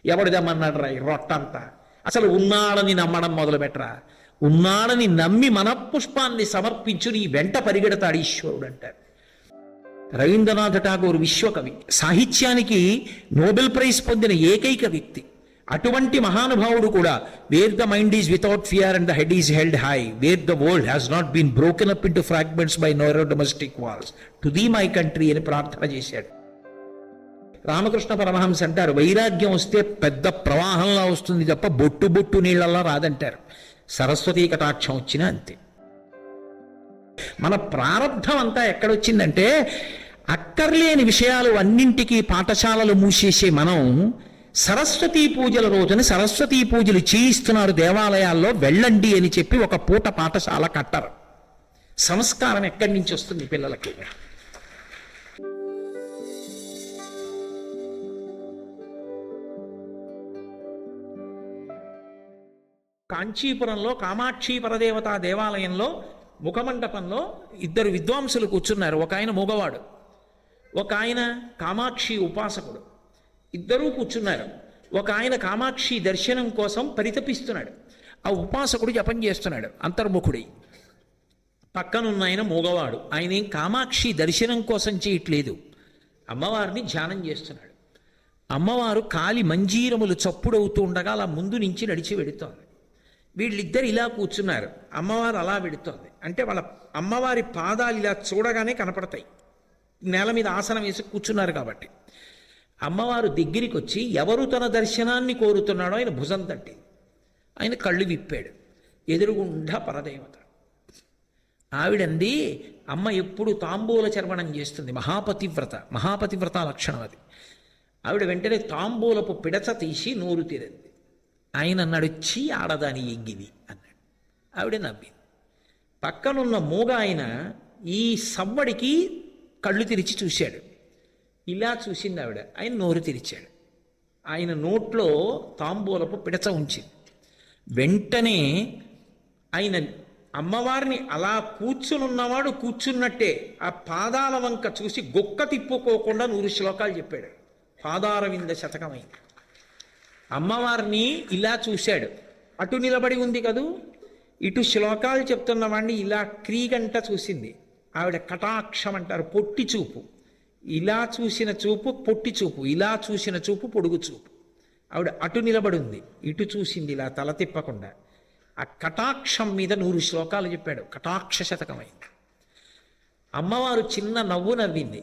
ఎవడిదమ్మన్నాడు రా ఈ రొట్టంతా? అసలు ఉన్నాడని నమ్మడం మొదలుపెట్టరా. ఉన్నాడని నమ్మి మనఃపుష్పాన్ని సమర్పించు నీ వెంట పరిగెడతాడు ఈశ్వరుడు అంటారు. రవీంద్రనాథ్ ఠాగూర్ విశ్వకవి, సాహిత్యానికి నోబెల్ ప్రైజ్ పొందిన ఏకైక వ్యక్తి. అటువంటి మహానుభావుడు కూడా where the mind is without fear and the head is held high, where the world has not been broken up into fragments by narrow domestic walls, to thee my country అని ప్రార్థన చేశాడు. రామకృష్ణ పరమహంస అంటారు, వైరాగ్యం వస్తే పెద్ద ప్రవాహంలా వస్తుంది తప్ప బొట్టు బొట్టు నీళ్ళలా రాదంటారు. సరస్వతీ కటాక్షం వచ్చినా అంతే. మన ప్రారంధం అంతా ఎక్కడొచ్చిందంటే, అక్కర్లేని విషయాలు అన్నింటికీ పాఠశాలలు మూసేసే మనం సరస్వతీ పూజల రోజున సరస్వతీ పూజలు చేయిస్తున్నారు దేవాలయాల్లో, వెళ్ళండి అని చెప్పి ఒక పూట పాఠశాల కట్టరు. సంస్కారం ఎక్కడి నుంచి వస్తుంది పిల్లలకి? కాంచీపురంలో కామాక్షి పరదేవతా దేవాలయంలో ముఖమండపంలో ఇద్దరు విద్వాంసులు కూర్చున్నారు. ఒక ఆయన మూగవాడు, ఒక ఆయన కామాక్షి ఉపాసకుడు. ఇద్దరూ కూర్చున్నారు. ఒక ఆయన కామాక్షి దర్శనం కోసం పరితపిస్తున్నాడు. ఆ ఉపాసకుడు జపం చేస్తున్నాడు అంతర్ముఖుడి. పక్కనున్న ఆయన మూగవాడు. ఆయన ఏం కామాక్షి దర్శనం కోసం చేయట్లేదు, అమ్మవారిని ధ్యానం చేస్తున్నాడు. అమ్మవారు కాలి మంజీరములు చప్పుడవుతూ ఉండగా అలా ముందు నుంచి నడిచి వెడుతోంది. వీళ్ళిద్దరు ఇలా కూర్చున్నారు, అమ్మవారు అలా వెడుతోంది. అంటే వాళ్ళ అమ్మవారి పాదాలు ఇలా చూడగానే కనపడతాయి, నేల మీద ఆసనం వేసి కూర్చున్నారు కాబట్టి. అమ్మవారు దగ్గరికి వచ్చి ఎవరు తన దర్శనాన్ని కోరుతున్నాడో ఆయన భుజం తట్టింది. ఆయన కళ్ళు విప్పాడు. ఎదురుగుండా పరదేవత. ఆవిడంది, అమ్మ ఎప్పుడు తాంబూల చర్వణం చేస్తుంది, మహాపతివ్రత లక్షణం అది. ఆవిడ వెంటనే తాంబూలపు పిడచ తీసి నోరు తీరింది. ఆయన అన్నాడు, చీ ఆడదాని ఎంగిది అన్నాడు. ఆవిడ నవ్వింది. పక్కనున్న మూగ ఆయన ఈ సవ్వడికి కళ్ళు తెరిచి చూశాడు. ఇలా చూసింది ఆవిడ. ఆయన నోరు తెరిచాడు. ఆయన నోట్లో తాంబూలపు పిడచ ఉంచింది. వెంటనే ఆయన అమ్మవారిని అలా కూర్చునున్నవాడు కూర్చున్నట్టే ఆ పాదాల వంక చూసి గొక్క తిప్పుకోకుండా 100 శ్లోకాలు చెప్పాడు. పాదారవింద శతకమైంది. అమ్మవారిని ఇలా చూశాడు. అటు నిలబడి ఉంది కదూ, ఇటు శ్లోకాలు చెప్తున్న వాడిని ఇలా క్రీగంట చూసింది. ఆవిడ కటాక్షం అంటారు, పొట్టి చూపు. ఇలా చూసిన చూపు పొట్టి చూపు, ఇలా చూసిన చూపు పొడుగు చూపు. ఆవిడ అటు నిలబడి ఉంది, ఇటు చూసింది ఇలా తల తిప్పకుండా. ఆ కటాక్షం మీద 100 శ్లోకాలు చెప్పాడు. కటాక్ష శతకమైంది. అమ్మవారు చిన్న నవ్వు నవ్వింది,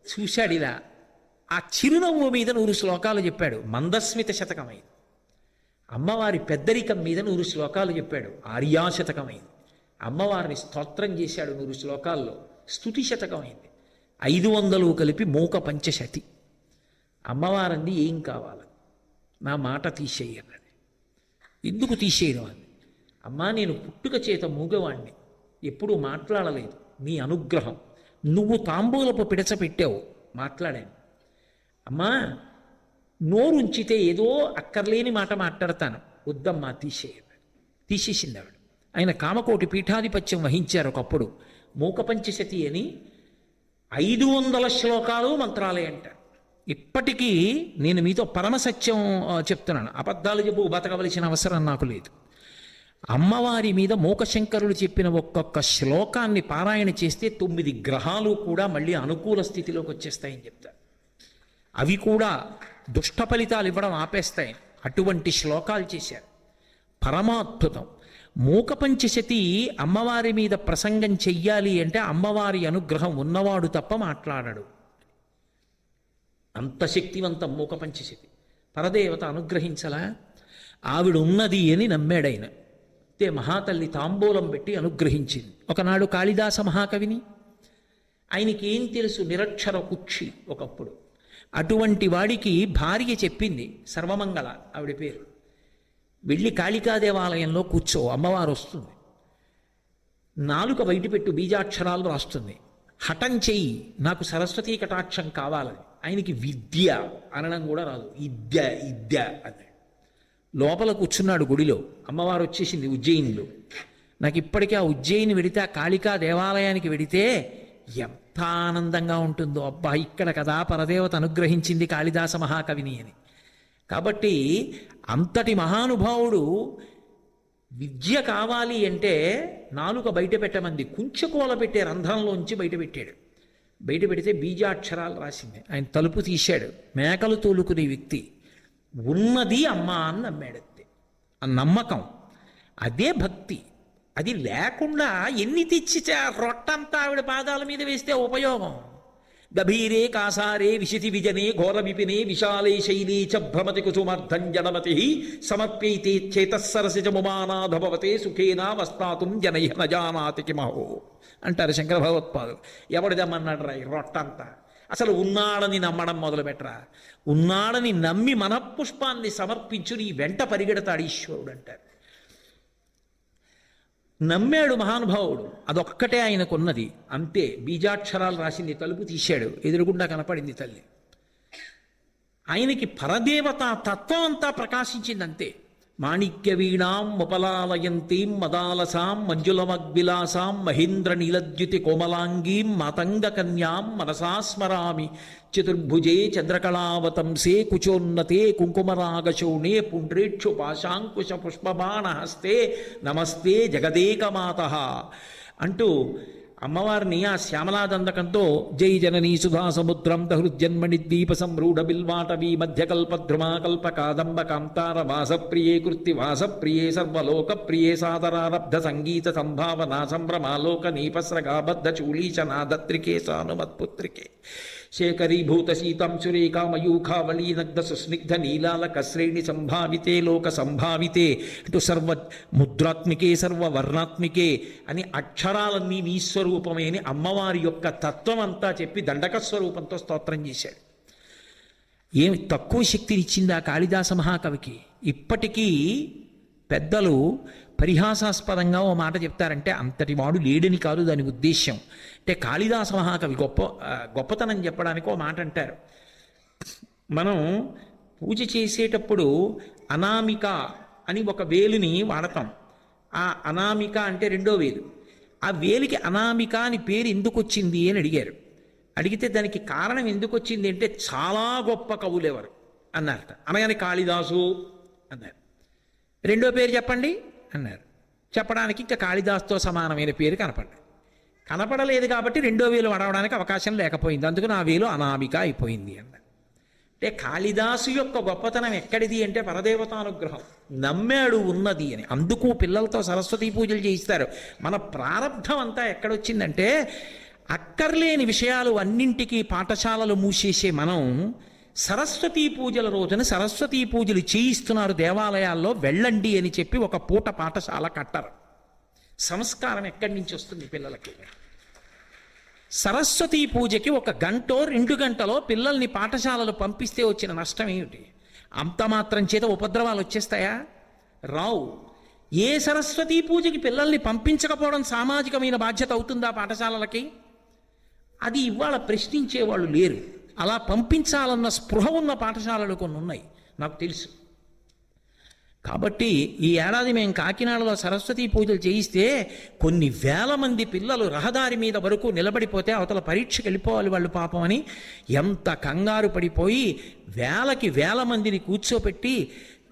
చూశాడు ఇలా. ఆ చిరునవ్వు మీద 100 శ్లోకాలు చెప్పాడు. మందస్మిత శతకమైంది. అమ్మవారి పెద్దరికం మీద 100 శ్లోకాలు చెప్పాడు. ఆర్యాశతకమైంది. అమ్మవారిని స్తోత్రం చేశాడు 100 శ్లోకాల్లో. స్తుతి శతకమైంది. 500 కలిపి మూక పంచశతి. అమ్మవారంది, ఏం కావాలి, నా మాట తీసేయన్నది. ఎందుకు తీసేయడం అంది. అమ్మా, నేను పుట్టుక చేత మూగవాణ్ణి, ఎప్పుడూ మాట్లాడలేదు. నీ అనుగ్రహం, నువ్వు తాంబూలపు పిడచ పెట్టావు, మాట్లాడాను. అమ్మా, నోరుంచితే ఏదో అక్కర్లేని మాట మాట్లాడతాను, వద్దమ్మా తీసేయండి. తీసేసింది ఆవిడ. ఆయన కామకోటి పీఠాధిపత్యం వహించారు ఒకప్పుడు. మూకపంచశతి అని 500 శ్లోకాలు మంత్రాలే అంటారు. ఇప్పటికీ నేను మీతో పరమసత్యం చెప్తున్నాను, అబద్ధాలు చెప్పు బతకవలసిన అవసరం నాకు లేదు. అమ్మవారి మీద మూకశంకరులు చెప్పిన ఒక్కొక్క శ్లోకాన్ని పారాయణ చేస్తే 9 గ్రహాలు కూడా మళ్ళీ అనుకూల స్థితిలోకి వచ్చేస్తాయని చెప్తారు. అవి కూడా దుష్ట ఫలితాలు ఇవ్వడం ఆపేస్తాయి. అటువంటి శ్లోకాలు చేశారు. పరమాద్భుతం. మూకపంచశతి అమ్మవారి మీద ప్రసంగం చెయ్యాలి అంటే అమ్మవారి అనుగ్రహం ఉన్నవాడు తప్ప మాట్లాడడు. అంత శక్తివంతం మూకపంచశతి. పరదేవత అనుగ్రహించలా? ఆవిడ ఉన్నది అని నమ్మాడైన. అయితే మహాతల్లి తాంబూలం పెట్టి అనుగ్రహించింది. ఒకనాడు కాళిదాస మహాకవిని, ఆయనకి ఏం తెలుసు, నిరక్షర కుక్షి ఒకప్పుడు. అటువంటి వాడికి భార్య చెప్పింది, సర్వమంగళ ఆవిడ పేరు, వెళ్ళి కాళికా దేవాలయంలో కూర్చో, అమ్మవారు వస్తుంది, నాలుక బయటపెట్టు, బీజాక్షరాలు రాస్తుంది, హఠం చెయ్యి, నాకు సరస్వతీ కటాక్షం కావాలని. ఆయనకి విద్య అనడం కూడా రాదు, ఇద్య అన్నాడు. లోపల కూర్చున్నాడు గుడిలో. అమ్మవారు వచ్చేసింది ఉజ్జయినిలో. నాకు ఇప్పటికీ ఆ ఉజ్జయిని వెడితే, ఆ కాళికా దేవాలయానికి వెడితే ఎంత ఆనందంగా ఉంటుందో. అబ్బా, ఇక్కడ కదా పరదేవత అనుగ్రహించింది కాళిదాస మహాకవిని అని. కాబట్టి అంతటి మహానుభావుడు విద్య కావాలి అంటే నాలుక బయట పెట్టమంది, కుంచెకోల పెట్టే రంధ్రంలోంచి బయట పెట్టాడు. బయట పెడితే బీజాక్షరాలు రాసింది. ఆయన తలుపు తీశాడు. మేకలు తోలుకునే వ్యక్తి, ఉన్నది అమ్మ అని నమ్మాడు. అంతే ఆ నమ్మకం, అదే భక్తి. అది లేకుండా ఎన్ని తెచ్చి రొట్టంతా ఆవిడ పాదాల మీద వేస్తే ఉపయోగం. గభీరే కాసారే విశితి విజనే ఘోర విపినే విశాలే శైలీ చ భ్రమతి కుసుమర్ధం జడమతి సమర్ప్యైతే చేతస్సరసి ముమానాధభవతే సుఖేనా వస్తాతుం జనై నజానాతి కిమహో అంటారు శంకర భగవత్పాదులు. ఎవడిదమ్మన్నాడు రా ఈ రొట్టంతా? అసలు ఉన్నాడని నమ్మడం మొదలు పెట్టరా. ఉన్నాడని నమ్మి మనఃపుష్పాన్ని సమర్పించు, నీ వెంట పరిగెడతాడు ఈశ్వరుడు అంటారు. నమ్మాడు మహానుభావుడు, అదొక్కటే ఆయనకున్నది. అంతే, బీజాక్షరాలు రాసింది. తలుపు తీశాడు, ఎదురుగుండా కనపడింది తల్లి. ఆయనకి పరదేవత తత్వం అంతా ప్రకాశించింది. అంతే. మాణిక్య వీణాం ఉపలాలయంతీం మదాలసాం మంజులమగ్విలాసాం మహేంద్ర నీలద్యుతి కోమలాంగీం మాతంగ కన్యాం మనసా స్మరామి చతుర్భుజే చంద్రకళావతంసే కుచోన్నతే కుంకుమరాగశోణే పుండ్రేక్షు పాశాంకుశ పుష్పబాణహస్తే నమస్తే జగదేకమాతః అంటూ అమ్మవారిని ఆ శ్యామలాదందకంతో జై జననీ సుధా సముద్రం దహృజన్మణి ద్వీప సంరూఢ బిల్వాటవీ మధ్యకల్పద్రుమాకల్ప కాదంబ కాంతార వాసప్రియే కృత్తి వాసప్రియే సర్వలోక ప్రియే సాదరారబ్ధ సంగీత సంభావనా సంభ్రమాలోక నీపస్రగాబద్ధ చూళీశనాదత్రికే సానుమత్పుత్రికే శేఖరీభూత శీతాంశురేకామయూఖావళీనగ్ధ సుస్నిగ్ధ నీలాలక శ్రేణి సంభావితే లోక సంభావితే అంటూ సర్వ ముద్రాత్మికే సర్వవర్ణాత్మికే అని అక్షరాలన్నీ నీ స్వరూపమే అని అమ్మవారి యొక్క తత్వం అంతా చెప్పి దండక స్వరూపంతో స్తోత్రం చేశాడు. ఏమి తక్కువ శక్తినిచ్చింది ఆ కాళిదాస మహాకవికి? ఇప్పటికీ పెద్దలు పరిహాసాస్పదంగా ఓ మాట చెప్తారంటే అంతటి వాడు లేడని కాదు దాని ఉద్దేశ్యం. అంటే కాళిదాస మహాకవి గొప్పతనం చెప్పడానికి ఓ మాట అంటారు. మనం పూజ చేసేటప్పుడు అనామిక అని ఒక వేలుని వాడతాం. ఆ అనామిక అంటే రెండో వేలు. ఆ వేలికి అనామిక అని పేరు ఎందుకు వచ్చింది అని అడిగారు. అడిగితే దానికి కారణం ఎందుకు వచ్చింది అంటే చాలా గొప్ప కవులెవరు అన్నారట. అనగానే కాళిదాసు అన్నారు. రెండో పేరు చెప్పండి అన్నారు. చెప్పడానికి ఇంకా కాళిదాసుతో సమానమైన పేరు కనపడలేదు కాబట్టి రెండో వేలు అడవడానికి అవకాశం లేకపోయింది. అందుకు నా వేలు అనామిక అయిపోయింది అన్నారు. అంటే కాళిదాసు యొక్క గొప్పతనం ఎక్కడిది అంటే పరదేవతానుగ్రహం. నమ్మాడు ఉన్నది అని. అందుకు పిల్లలతో సరస్వతీ పూజలు చేయిస్తారు. మన ప్రారంధం అంతా ఎక్కడొచ్చిందంటే అక్కర్లేని విషయాలు అన్నింటికీ పాఠశాలలు మూసేసే మనం సరస్వతీ పూజల రోజున సరస్వతీ పూజలు చేయిస్తున్నారు దేవాలయాల్లో, వెళ్ళండి అని చెప్పి ఒక పూట పాఠశాల కట్టరు. సంస్కారం ఎక్కడి నుంచి వస్తుంది పిల్లలకి? సరస్వతీ పూజకి 1 గంటో 2 గంటలో పిల్లల్ని పాఠశాలలు పంపిస్తే వచ్చిన నష్టం ఏమిటి? అంత మాత్రం చేత ఉపద్రవాలు వచ్చేస్తాయా? రావు. ఏ సరస్వతీ పూజకి పిల్లల్ని పంపించకపోవడం సామాజికమైన బాధ్యత అవుతుందా పాఠశాలలకి? అది ఇవాళ ప్రశ్నించేవాళ్ళు లేరు. అలా పంపించాలన్న స్పృహ ఉన్న పాఠశాలలు కొన్ని ఉన్నాయి, నాకు తెలుసు. కాబట్టి ఈ ఏడాది మేము కాకినాడలో సరస్వతీ పూజలు చేయిస్తే కొన్ని వేల మంది పిల్లలు రహదారి మీద వరకు నిలబడిపోతే అవతల పరీక్షకు వెళ్ళిపోవాలి వాళ్ళు పాపం అని ఎంత కంగారు పడిపోయి వేలకి వేల మందిని కూర్చోపెట్టి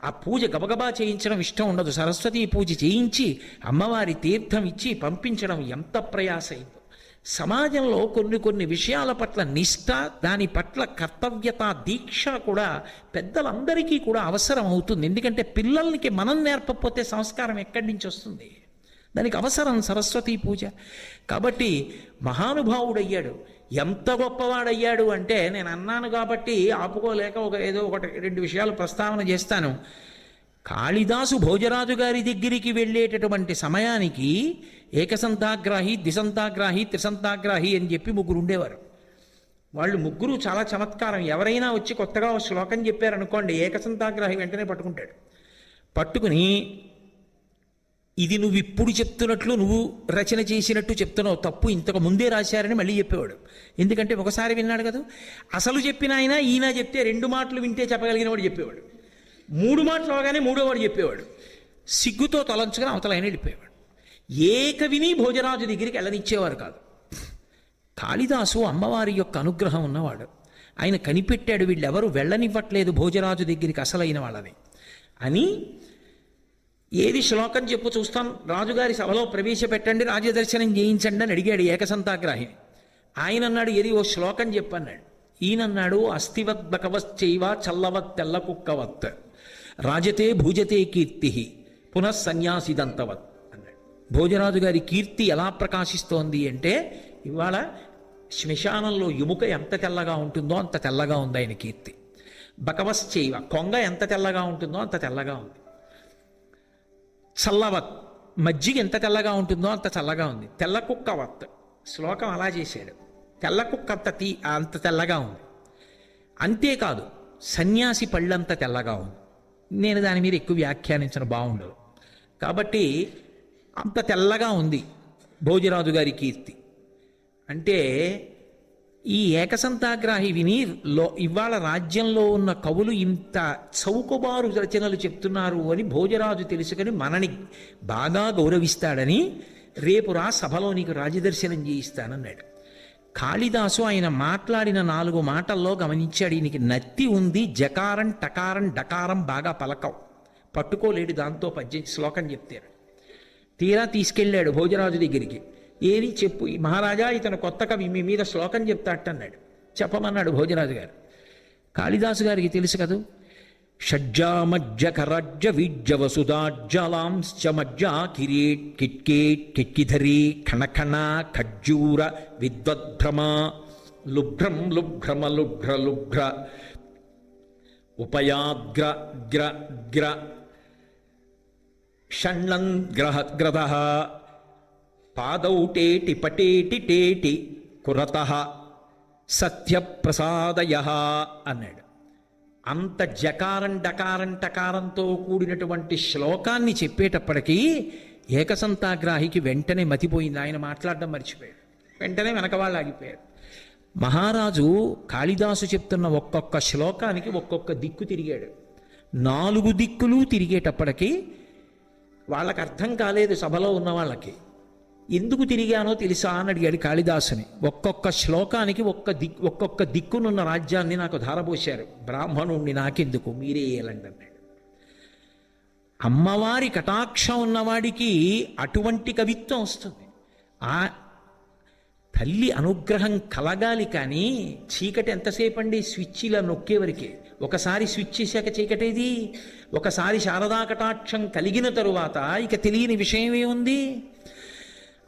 ఆ పూజ గబగబా చేయించడం ఇష్టం ఉండదు. సరస్వతీ పూజ చేయించి అమ్మవారి తీర్థం ఇచ్చి పంపించడం ఎంత ప్రయాసైందో. సమాజంలో కొన్ని విషయాల పట్ల నిష్ఠ, దాని పట్ల కర్తవ్యత, దీక్ష కూడా పెద్దలందరికీ కూడా అవసరం అవుతుంది. ఎందుకంటే పిల్లలకి మనం నేర్పకపోతే సంస్కారం ఎక్కడి నుంచి వస్తుంది? దానికి అవసరం సరస్వతీ పూజ. కాబట్టి మహానుభావుడయ్యాడు. ఎంత గొప్పవాడయ్యాడు అంటే నేను అన్నాను కాబట్టి ఆపుకోలేక ఏదో 1-2 విషయాలు ప్రస్తావన చేస్తాను. కాళిదాసు భోజరాజు గారి దగ్గరికి వెళ్ళేటటువంటి సమయానికి ఏకసంతాగ్రాహి, ద్విసంతాగ్రాహి, త్రిసంతాగ్రాహి అని చెప్పి 3 ఉండేవారు. వాళ్ళు 3 చాలా చమత్కారం. ఎవరైనా వచ్చి కొత్తగా ఒక శ్లోకం చెప్పారనుకోండి, ఏకసంతాగ్రాహి వెంటనే పట్టుకుంటాడు. పట్టుకుని ఇది నువ్వు ఇప్పుడు చెప్తున్నట్లు, నువ్వు రచన చేసినట్టు చెప్తున్నావు, తప్పు, ఇంతకు ముందే రాశారని మళ్ళీ చెప్పేవాడు. ఎందుకంటే ఒకసారి విన్నాడు కదా. అసలు చెప్పిన ఈయన చెప్తే 2 మాటలు వింటే చెప్పగలిగిన వాడు చెప్పేవాడు. 3 మాటలు అవగానే 3వ వాడు చెప్పేవాడు. సిగ్గుతో తలంచుకొని అవతల ఆయన వెళ్ళిపోయేవాడు. ఏ కవిని భోజరాజు దగ్గరికి వెళ్ళనిచ్చేవారు కాదు. కాళిదాసు అమ్మవారి యొక్క అనుగ్రహం ఉన్నవాడు. ఆయన కనిపెట్టాడు, వీళ్ళెవరు వెళ్ళనివ్వట్లేదు భోజరాజు దగ్గరికి అసలైన వాళ్ళని అని. ఏది శ్లోకం చెప్పు చూస్తాను, రాజుగారి సభలో ప్రవేశపెట్టండి, రాజదర్శనం చేయించండి అని అడిగాడు ఏకసంతాగ్రాహిని. ఆయన అన్నాడు, ఏది ఓ శ్లోకం చెప్పన్నాడు. ఈయనన్నాడు, అస్థివత్ బకవశ్చైవ చల్లవత్ తెల్ల కుక్కవత్ రాజతే భూజతే కీర్తి పునః సన్యాసిదంతవత్ అన్నాడు. భోజరాజు గారి కీర్తి ఎలా ప్రకాశిస్తోంది అంటే, ఇవాళ శ్మశానంలో ఎముక ఎంత తెల్లగా ఉంటుందో అంత తెల్లగా ఉంది ఆయన కీర్తి. బకవశ్చైవ, కొంగ ఎంత తెల్లగా ఉంటుందో అంత తెల్లగా ఉంది. చల్లవత్, మజ్జిగ ఎంత తెల్లగా ఉంటుందో అంత చల్లగా ఉంది. తెల్ల కుక్కవత్, శ్లోకం అలా చేశాడు. తెల్ల కుక్క అంత తెల్లగా ఉంది. అంతేకాదు సన్యాసి పళ్ళంత తెల్లగా ఉంది. నేను దాని మీద ఎక్కువ వ్యాఖ్యానించడం బాగుండదు కాబట్టి అంత తెల్లగా ఉంది భోజరాజు గారి కీర్తి. అంటే ఈ ఏకసంతాగ్రాహి విని ఇవాళ రాజ్యంలో ఉన్న కవులు ఇంత చౌకబారు రచనలు చెప్తున్నారు అని భోజరాజు తెలుసుకొని మనని బాగా గౌరవిస్తాడని రేపు రా సభలో నీకు రాజదర్శనం చేయిస్తానన్నాడు. కాళిదాసు ఆయన మాట్లాడిన 4 మాటల్లో గమనించాడు, ఈయనకి నత్తి ఉంది, జకారం టకారం డకారం బాగా పలకం, పట్టుకోలేడు, దాంతో శ్లోకం చెప్తారు. తీరా తీసుకెళ్ళాడు భోజరాజు దగ్గరికి. ఏది చెప్పు మహారాజా, ఇతను కొత్త కవి, మీ మీద శ్లోకం చెప్తాటన్నాడు. చెప్పమన్నాడు భోజరాజు గారు. కాళిదాసు గారికి తెలుసు కదూ, షడ్జామజ్జ కరజ్జ వీజ్జ వసుధాజ్జలాంశ్చ మజ్జ కిరీట్ కిట్కేట్ కిట్కిధరీ ఖణఖణ ఖజ్జూర విద్వద్భ్రమ లుభ్రం లుభ్రమ లుభ్ర లుభ్ర ఉపయాగ్ర గ్ర గ్ర షణ్ణం గ్రహ గ్రద పాదౌ టేటి పటేటి టేటి కురతః సత్యప్రసాదయ అన్నాడు. అంత జకారం డకారం టకారంతో కూడినటువంటి శ్లోకాన్ని చెప్పేటప్పటికీ ఏకసంతాగ్రాహికి వెంటనే మతిపోయింది. ఆయన మాట్లాడడం మర్చిపోయాడు. వెంటనే వెనక వాళ్ళు ఆగిపోయారు. మహారాజు కాళిదాసు చెప్తున్న ఒక్కొక్క శ్లోకానికి ఒక్కొక్క దిక్కు తిరిగాడు. 4 దిక్కులు తిరిగేటప్పటికీ వాళ్ళకి అర్థం కాలేదు. సభలో ఉన్న వాళ్ళకి ఎందుకు తిరిగానో తెలుసా అని అడిగాడు కాళిదాసుని. ఒక్కొక్క శ్లోకానికి ఒక్కొక్క దిక్కునున్న రాజ్యాన్ని నాకు ధారపోశారు, బ్రాహ్మణుణ్ణి నాకెందుకు, మీరే ఏలండి అన్నాడు. అమ్మవారి కటాక్షం ఉన్నవాడికి అటువంటి కవిత్వం వస్తుంది. ఆ తల్లి అనుగ్రహం కలగాలి. కానీ చీకటి ఎంతసేపు అండి, స్విచ్ ఇలా నొక్కేవరకే. ఒకసారి స్విచ్ చేశాక చీకటేది. ఒకసారి శారదా కటాక్షం కలిగిన తరువాత ఇక తెలియని విషయమే ఉంది.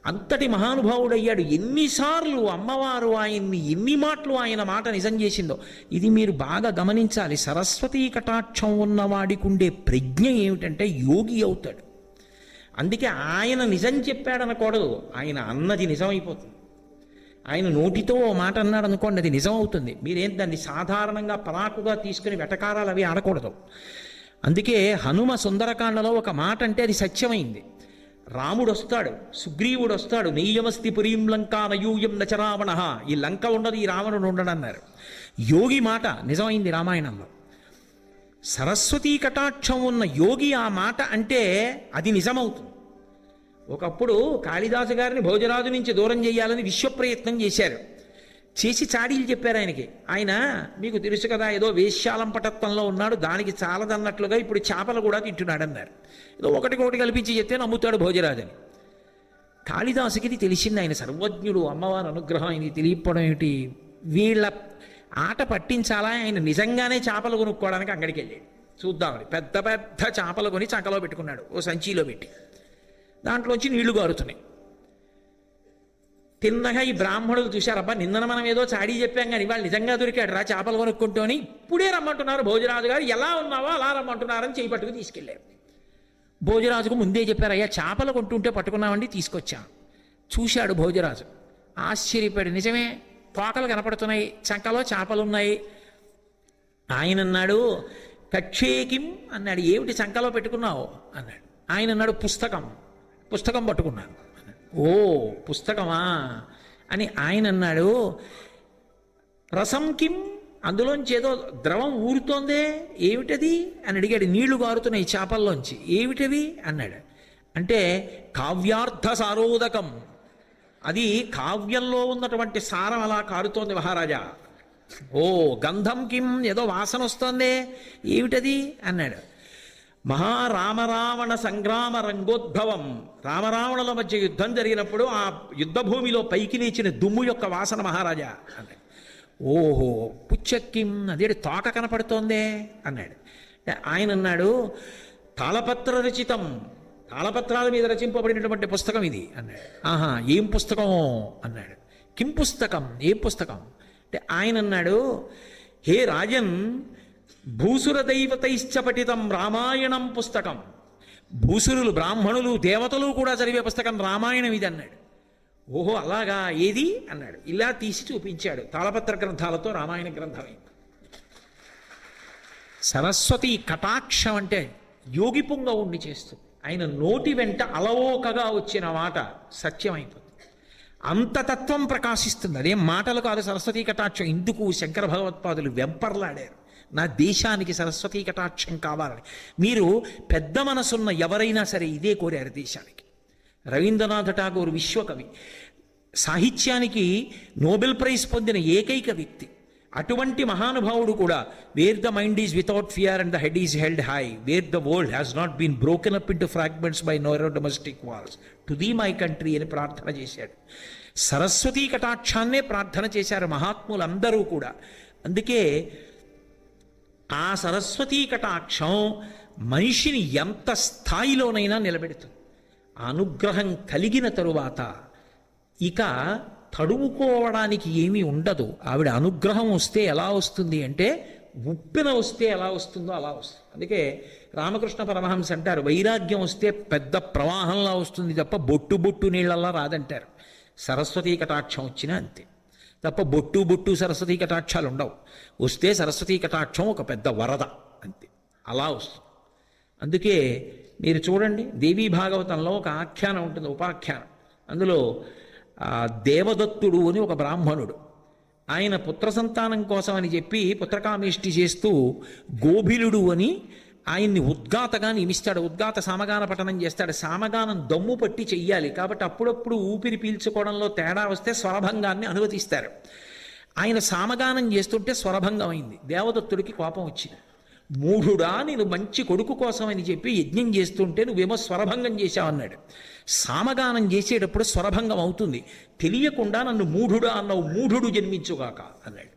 అంతటి మహానుభావుడయ్యాడు. ఎన్నిసార్లు అమ్మవారు ఆయన్ని, ఎన్ని మాటలు ఆయన మాట నిజం చేసిందో ఇది మీరు బాగా గమనించాలి. సరస్వతీ కటాక్షం ఉన్నవాడికి ఉండే ప్రజ్ఞ ఏమిటంటే యోగి అవుతాడు. అందుకే ఆయన నిజం చెప్పాడనకూడదు, ఆయన అన్నది నిజమైపోతుంది. ఆయన నోటితో ఓ మాట అన్నాడు అనుకోండి, అది నిజం అవుతుంది. మీరేం దాన్ని సాధారణంగా పరాకుగా తీసుకుని వెటకారాలు అవి ఆడకూడదు. అందుకే హనుమ సుందరకాండలో ఒక మాట అంటే అది సత్యమైంది. రాముడు వస్తాడు, సుగ్రీవుడు వస్తాడు, నెయ్యమస్తి పురీం లంకా నయూయం నచరావణ, ఈ లంక ఉండదు, ఈ రావణుడు ఉండడు అన్నారు. యోగి మాట నిజమైంది రామాయణంలో. సరస్వతీ కటాక్షం ఉన్న యోగి ఆ మాట అంటే అది నిజమవుతుంది. ఒకప్పుడు కాళిదాసు గారిని భోజరాజు నుంచి దూరం చేయాలని విశ్వప్రయత్నం చేశారు. చేసి చాడీలు చెప్పారు ఆయనకి. ఆయన మీకు తెలుసు కదా, ఏదో వేశ్యాలంపటత్వంలో ఉన్నాడు, దానికి చాలదన్నట్లుగా ఇప్పుడు చేపలు కూడా తింటున్నాడు అన్నారు. ఏదో ఒకటి కల్పించి చెప్తే నమ్ముతాడు భోజరాజని. కాళిదాసుకి ఇది తెలిసింది. ఆయన సర్వజ్ఞుడు, అమ్మవారి అనుగ్రహం ఆయనకి తెలియకపోవడం ఏమిటి. వీళ్ళ ఆట పట్టించాలా, ఆయన నిజంగానే చేపలు కొనుక్కోవడానికి అంగడికి వెళ్ళాడు చూద్దామని. పెద్ద పెద్ద చేపలు కొని చంకలో పెట్టుకున్నాడు, ఓ సంచిలో పెట్టి. దాంట్లోంచి నీళ్లు గారుతున్నాయి. తిన్నగా ఈ బ్రాహ్మణులు చూశారు, అబ్బా నిన్న మనం ఏదో చాడీ చెప్పాం కానీ వాళ్ళు నిజంగా దొరికాడు రా చేపలు కొనుక్కుంటూ అని. ఇప్పుడే రమ్మంటున్నారు భోజరాజు గారు, ఎలా ఉన్నావో అలా రమ్మంటున్నారని చేయి పట్టుకు తీసుకెళ్ళారు. భోజరాజుకు ముందే చెప్పారు, అయ్యా చేపలు కొంటుంటే పట్టుకున్నామండి, తీసుకొచ్చాం. చూశాడు భోజరాజు, ఆశ్చర్యపోయాడు. నిజమే, తోకలు కనపడుతున్నాయి, చంకలో చేపలు ఉన్నాయి. ఆయన అన్నాడు, కక్షేకిం అన్నాడు. ఏమిటి చంకలో పెట్టుకున్నావు అన్నాడు. ఆయన అన్నాడు, పుస్తకం పట్టుకున్నాను. ఓ పుస్తకమా అని ఆయన అన్నాడు. రసం కిం, అందులోంచి ఏదో ద్రవం ఊరుతోందే, ఏమిటది అని అడిగాడు. నీళ్లు గారుతున్నాయి చేపల్లోంచి, ఏమిటవి అన్నాడు. అంటే కావ్యార్థ సారోదకం, అది కావ్యంలో ఉన్నటువంటి సారం అలా కారుతోంది మహారాజా. ఓ గంధం కిం, ఏదో వాసన వస్తోందే, ఏమిటది అన్నాడు. మహారామరావణ సంగ్రామ రంగోద్భవం, రామరావణుల మధ్య యుద్ధం జరిగినప్పుడు ఆ యుద్ధ భూమిలో పైకి లేచిన దుమ్ము యొక్క వాసన మహారాజా అన్నాడు. ఓహో పుచ్చక్కిం, అదేంటి తోక కనపడుతోందే అన్నాడు. ఆయన అన్నాడు, తాళపత్ర రచితం, తాళపత్రాల మీద రచింపబడినటువంటి పుస్తకం ఇది అన్నాడు. ఆహా, ఏం పుస్తకం అన్నాడు. కిం పుస్తకం, ఏం పుస్తకం అంటే ఆయన అన్నాడు, హే రాజన్, భూసుర దైవతైశ్చ పఠితం రామాయణం పుస్తకం. భూసురులు, బ్రాహ్మణులు, దేవతలు కూడా చదివే పుస్తకం రామాయణం ఇది అన్నాడు. ఓహో అలాగా, ఏది అన్నాడు. ఇలా తీసి చూపించాడు. తాళపత్ర గ్రంథాలతో రామాయణ గ్రంథమైంది. సరస్వతి కటాక్షం అంటే యోగి పుంగవుణ్ణి చేస్తుంది. ఆయన నోటి వెంట అలవోకగా వచ్చిన మాట సత్యమైపోతుంది. అంత తత్వం ప్రకాశిస్తుంది. అదేం మాటలు కాదు సరస్వతీ కటాక్షం. ఇందుకు శంకర భగవత్పాదులు వెంపర్లాడారు, నా దేశానికి సరస్వతీ కటాక్షం కావాలని. మీరు పెద్ద మనసున్న ఎవరైనా సరే ఇదే కోరారు దేశానికి. రవీంద్రనాథ్ ఠాగూర్ విశ్వకవి, సాహిత్యానికి నోబెల్ ప్రైజ్ పొందిన ఏకైక వ్యక్తి. అటువంటి మహానుభావుడు కూడా where the mind is without fear and the head is held high, where the world has not been broken up into fragments by narrow domestic walls, to thee my country అని ప్రార్థన చేశాడు. సరస్వతీ కటాక్షాన్నే ప్రార్థన చేశారు మహాత్ములందరూ కూడా. అందుకే ఆ సరస్వతీ కటాక్షం మనిషిని ఎంత స్థాయిలోనైనా నిలబెడుతుంది. అనుగ్రహం కలిగిన తరువాత ఇక తడుముకోవడానికి ఏమీ ఉండదు. ఆవిడ అనుగ్రహం వస్తే ఎలా వస్తుంది అంటే, ఉప్పెన వస్తే ఎలా వస్తుందో అలా వస్తుంది. అందుకే రామకృష్ణ పరమహంస అంటారు, వైరాగ్యం వస్తే పెద్ద ప్రవాహంలా వస్తుంది తప్ప బొట్టు బొట్టు నీళ్ళల్లా రాదంటారు. సరస్వతీ కటాక్షం వచ్చినా అంతే తప్ప బొట్టు బొట్టు సరస్వతీ కటాక్షాలు ఉండవు. వస్తే సరస్వతీ కటాక్షం ఒక పెద్ద వరద అంతే, అలా వస్తుంది. అందుకే మీరు చూడండి, దేవీ భాగవతంలో ఒక ఆఖ్యానం ఉంటుంది, ఉపాఖ్యానం. అందులో దేవదత్తుడు అని ఒక బ్రాహ్మణుడు, ఆయన పుత్ర సంతానం కోసం అని చెప్పి పుత్రకామేష్టి చేస్తూ గోభిలుడు అని ఆయన్ని ఉద్గాతగా నియమిస్తాడు. ఉద్గాత సామగాన పఠనం చేస్తాడు. సామగానం దమ్ము పట్టి చెయ్యాలి కాబట్టి అప్పుడప్పుడు ఊపిరి పీల్చుకోవడంలో తేడా వస్తే స్వరభంగాన్ని అనుమతిస్తారు. ఆయన సామగానం చేస్తుంటే స్వరభంగం అయింది. దేవదత్తుడికి కోపం వచ్చింది. మూఢుడా, నేను మంచి కొడుకు కోసం అని చెప్పి యజ్ఞం చేస్తుంటే నువ్వేమో స్వరభంగం చేశావన్నాడు. సామగానం చేసేటప్పుడు స్వరభంగం అవుతుంది, తెలియకుండా నన్ను మూఢుడా అన్నావు, మూఢుడు జన్మించుగాక అన్నాడు.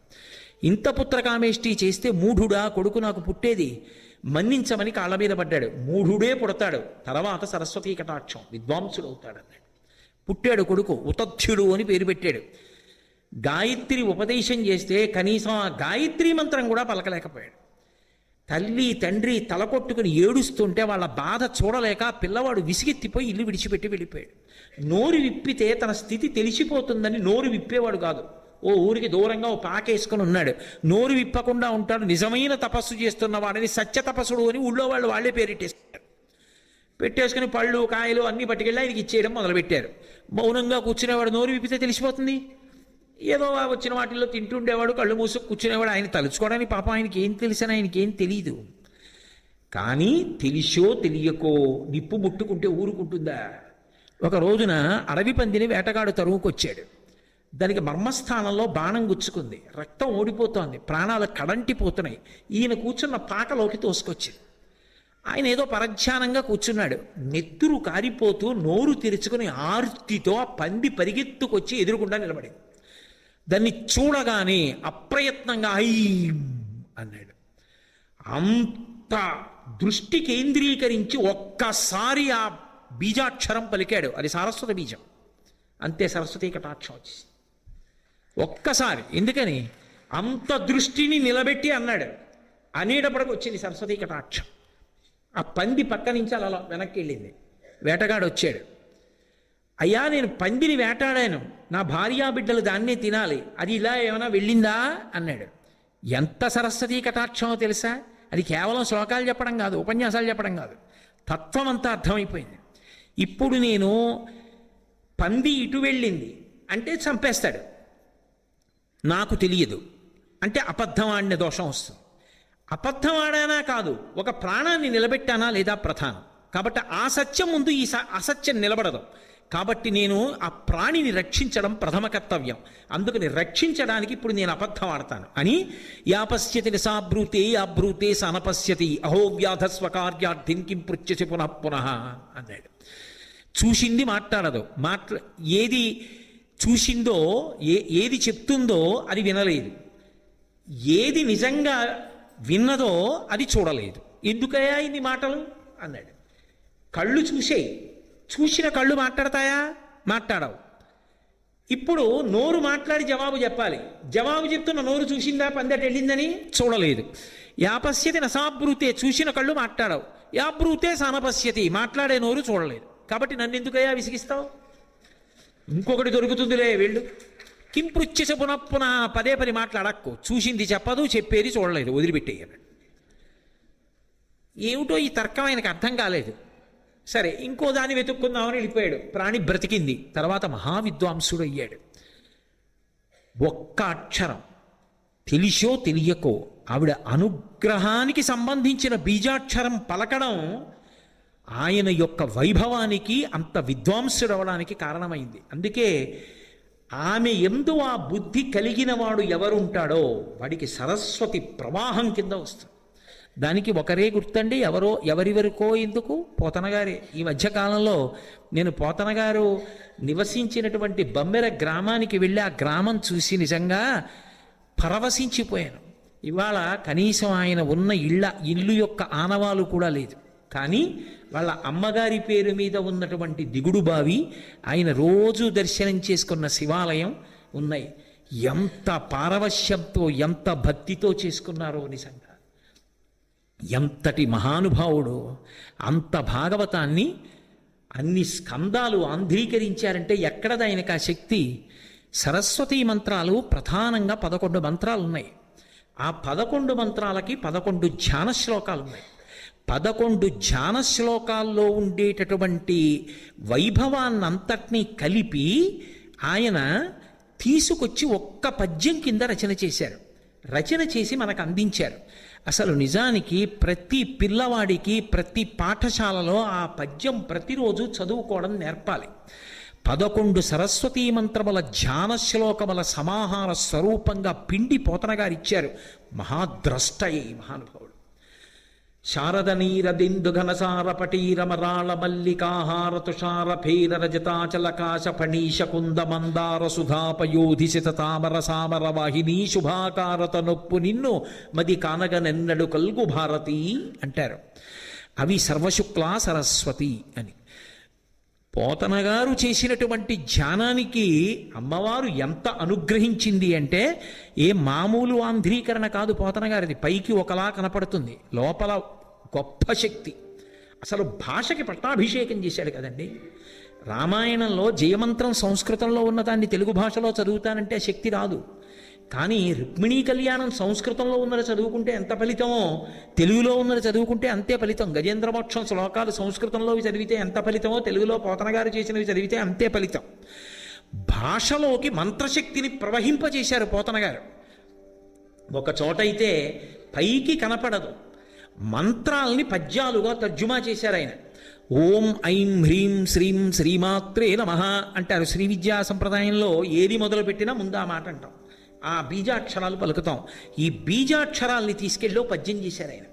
ఇంత పుత్రకామేష్టి చేస్తే మూఢుడా కొడుకు నాకు పుట్టేది, మన్నించమని కాళ్ళ మీద పడ్డాడు. మూఢుడే పుడతాడు, తర్వాత సరస్వతీ కటాక్షం, విద్వాంసుడు అవుతాడు అన్నాడు. పుట్టాడు కొడుకు, ఉతథ్యుడు అని పేరు పెట్టాడు. గాయత్రి ఉపదేశం చేస్తే కనీసం ఆ గాయత్రి మంత్రం కూడా పలకలేకపోయాడు. తల్లి తండ్రి తలకొట్టుకుని ఏడుస్తుంటే వాళ్ళ బాధ చూడలేక పిల్లవాడు విసిగెత్తిపోయి ఇల్లు విడిచిపెట్టి వెళ్ళిపోయాడు. నోరు విప్పితే తన స్థితి తెలిసిపోతుందని నోరు విప్పేవాడు కాదు. ఓ ఊరికి దూరంగా ఓ పాకేసుకుని ఉన్నాడు. నోరు విప్పకుండా ఉంటాడు. నిజమైన తపస్సు చేస్తున్న వాడిని సత్య తపస్సుడు అని ఊళ్ళో వాళ్ళు వాళ్ళే పేరెట్టేస్తారు. పెట్టేసుకుని పళ్ళు కాయలు అన్నీ పట్టుకెళ్ళి ఆయనకి ఇచ్చేయడం మొదలుపెట్టారు. మౌనంగా కూర్చునేవాడు. నోరు విప్పితే తెలిసిపోతుంది. ఏదో వచ్చిన వాటిల్లో తింటుండేవాడు, కళ్ళు మూసుకు కూర్చునేవాడు. ఆయన తలుచుకోవడానికి పాపం ఆయనకి ఏం తెలిసిన ఆయనకి ఏం తెలియదు. కానీ తెలిసో తెలియకో నిప్పు ముట్టుకుంటే ఊరుకుంటుందా? ఒక రోజున అడవి పందిని వేటగాడు తరువుకొచ్చాడు. దానికి మర్మస్థానంలో బాణం గుచ్చుకుంది, రక్తం ఓడిపోతోంది, ప్రాణాలు కడంటిపోతున్నాయి. ఈయన కూర్చున్న పాకలోకి తోసుకొచ్చింది. ఆయన ఏదో పరధ్యానంగా కూర్చున్నాడు. నెత్తురు కారిపోతూ నోరు తెరుచుకుని ఆర్తితో ఆ పంది పరిగెత్తుకొచ్చి ఎదురుకుండా నిలబడింది. దాన్ని చూడగానే అప్రయత్నంగా ఐ అన్నాడు. అంత దృష్టి కేంద్రీకరించి ఒక్కసారి ఆ బీజాక్షరం పలికాడు. అది సారస్వత బీజం. అంతే, సరస్వతీ కటాక్షం వచ్చేసి ఒక్కసారి. ఎందుకని అంత దృష్టిని నిలబెట్టి అన్నాడు. అనేటప్పటికి వచ్చింది సరస్వతీ కటాక్షం. ఆ పంది పక్క నుంచి అలా వెనక్కి వెళ్ళింది. వేటగాడు వచ్చాడు. అయ్యా, నేను పందిని వేటాడాను, నా భార్యా బిడ్డలు దాన్నే తినాలి, అది ఇలా ఏమైనా వెళ్ళిందా అన్నాడు. ఎంత సరస్వతీ కటాక్షమో తెలుసా? అది కేవలం శ్లోకాలు చెప్పడం కాదు, ఉపన్యాసాలు చెప్పడం కాదు, తత్వం అంతా అర్థమైపోయింది. ఇప్పుడు నేను పంది ఇటు వెళ్ళింది అంటే చంపేస్తాడు, నాకు తెలియదు అంటే అబద్ధం ఆడిన దోషం వస్తుంది. అబద్ధం ఆడానా కాదు, ఒక ప్రాణాన్ని నిలబెట్టానా లేదా ప్రధానం. కాబట్టి ఆ సత్యం ముందు ఈ అసత్యం నిలబడదు. కాబట్టి నేను ఆ ప్రాణిని రక్షించడం ప్రథమ కర్తవ్యం, అందుకని రక్షించడానికి ఇప్పుడు నేను అబద్ధం ఆడతాను అని యాపశ్యతి నిసాబ్రూతే యాబ్రూతే సనపశ్యతి అహో వ్యాధస్వకార్యార్థిం కిం పృచ్యసి పునః పునః అన్నాడు. చూసింది మాట్లాడదు, ఏది చూసిందో ఏది చెప్తుందో అది వినలేదు, ఏది నిజంగా విన్నదో అది చూడలేదు. ఎందుకయ్యా ఇన్ని మాటలు అన్నాడు. కళ్ళు చూసేయి, చూసిన కళ్ళు మాట్లాడతాయా? మాట్లాడవు. ఇప్పుడు నోరు మాట్లాడి జవాబు చెప్పాలి, జవాబు చెప్తున్న నోరు చూసిందా పందెట వెళ్ళిందని? చూడలేదు. యాపశ్యతి నసాబ్రూతే, చూసిన కళ్ళు మాట్లాడవు. యాబ్రూతే సనపశ్యతి, మాట్లాడే నోరు చూడలేదు. కాబట్టి నన్ను ఎందుకయ్యా విసిగిస్తావు? ఇంకొకటి దొరుకుతుందిలే వెళ్ళు. కిం పృచ్ఛసి పునః పునః, పదే పది మాట్లాడక్కు, చూసింది చెప్పదు, చెప్పేది చూడలేదు, వదిలిపెట్టేయను. ఏమిటో ఈ తర్కం ఆయనకు అర్థం కాలేదు. సరే ఇంకో దాన్ని వెతుక్కుందామని వెళ్ళిపోయాడు. ప్రాణి బ్రతికింది, తర్వాత మహావిద్వాంసుడు అయ్యాడు. ఒక్క అక్షరం తెలిసో తెలియకో ఆవిడ అనుగ్రహానికి సంబంధించిన బీజాక్షరం పలకడం ఆయన యొక్క వైభవానికి అంత విద్వాంసుడవడానికి కారణమైంది. అందుకే ఆమె యందు ఆ బుద్ధి కలిగిన వాడు ఎవరుంటాడో వాడికి సరస్వతి ప్రవాహం కింద వస్తుంది. దానికి ఒకరే గుర్తండి, ఎవరివరకో ఎందుకు? పోతనగారే. ఈ మధ్యకాలంలో నేను పోతనగారు నివసించినటువంటి బమ్మెర గ్రామానికి వెళ్ళి ఆ గ్రామం చూసి నిజంగా పరవశించిపోయాను. ఇవాళ కనీసం ఆయన ఉన్న ఇల్లు యొక్క ఆనవాలు కూడా లేదు, కానీ వాళ్ళ అమ్మగారి పేరు మీద ఉన్నటువంటి దిగుడు బావి, ఆయన రోజు దర్శనం చేసుకున్న శివాలయం ఉన్నాయి. ఎంత పారవశ్యంతో ఎంత భక్తితో చేసుకున్నారో నిజంగా. ఎంతటి మహానుభావుడు! అంత భాగవతాన్ని అన్ని స్కందాలు ఆంధ్రీకరించారంటే ఎక్కడది ఆయనకు ఆ శక్తి? సరస్వతీ మంత్రాలు ప్రధానంగా 11 మంత్రాలు ఉన్నాయి. ఆ 11 మంత్రాలకి 11 ధ్యాన శ్లోకాలు ఉన్నాయి. 11 ధ్యాన శ్లోకాల్లో ఉండేటటువంటి వైభవాన్నంతటినీ కలిపి ఆయన తీసుకొచ్చి ఒక్క పద్యం కింద రచన చేశారు. రచన చేసి మనకు అందించారు. అసలు నిజానికి ప్రతి పిల్లవాడికి ప్రతి పాఠశాలలో ఆ పద్యం ప్రతిరోజు చదువుకోవడం నేర్పాలి. 11 సరస్వతీ మంత్రముల ధ్యాన శ్లోకముల సమాహార స్వరూపంగా పిండి పోతనగారిచ్చారు. మహాద్రష్టయే మహానుభావుడు. శారద నీరదిందు ఘనసార పటీరమరాళ మల్లికాహార తుషార భేర రజతాచలకాశ ఫణీష కుంద మందార సుధాపయోధిసిత తామర సామర వాహిని శుభాకారత నొప్పు నిన్ను మది కానగనెన్నడు కల్గు భారతి అంటారు. అవి సర్వశుక్లా సరస్వతి అని. పోతనగారు చేసినటువంటి ధ్యానానికి అమ్మవారు ఎంత అనుగ్రహించింది అంటే ఏ మామూలు ఆంధ్రీకరణ కాదు పోతనగారిది. పైకి ఒకలా కనపడుతుంది, లోపల గొప్ప శక్తి. అసలు భాషకి పట్టాభిషేకం చేశాడు కదండి. రామాయణంలో జయమంత్రం సంస్కృతంలో ఉన్నదాన్ని తెలుగు భాషలో చదువుతానంటే శక్తి రాదు. కానీ రుక్మిణీ కళ్యాణం సంస్కృతంలో ఉన్నది చదువుకుంటే ఎంత ఫలితమో తెలుగులో ఉన్నది చదువుకుంటే అంతే ఫలితం. గజేంద్రమోక్షం శ్లోకాలు సంస్కృతంలోవి చదివితే ఎంత ఫలితమో తెలుగులో పోతనగారు చేసినవి చదివితే అంతే ఫలితం. భాషలోకి మంత్రశక్తిని ప్రవహింపచేశారు పోతనగారు. ఒక చోటైతే పైకి కనపడదు, మంత్రాల్ని పద్యాలుగా తర్జుమా చేశారు ఆయన. ఓం ఐం హ్రీం శ్రీం శ్రీమాత్రే నమః అంటారు. శ్రీ విద్యా సంప్రదాయంలో ఏది మొదలుపెట్టినా ముందు ఆ మాట అంటాం, ఆ బీజాక్షరాలు పలుకుతాం. ఈ బీజాక్షరాల్ని తీసుకెళ్ళి పద్యం చేశారు ఆయన.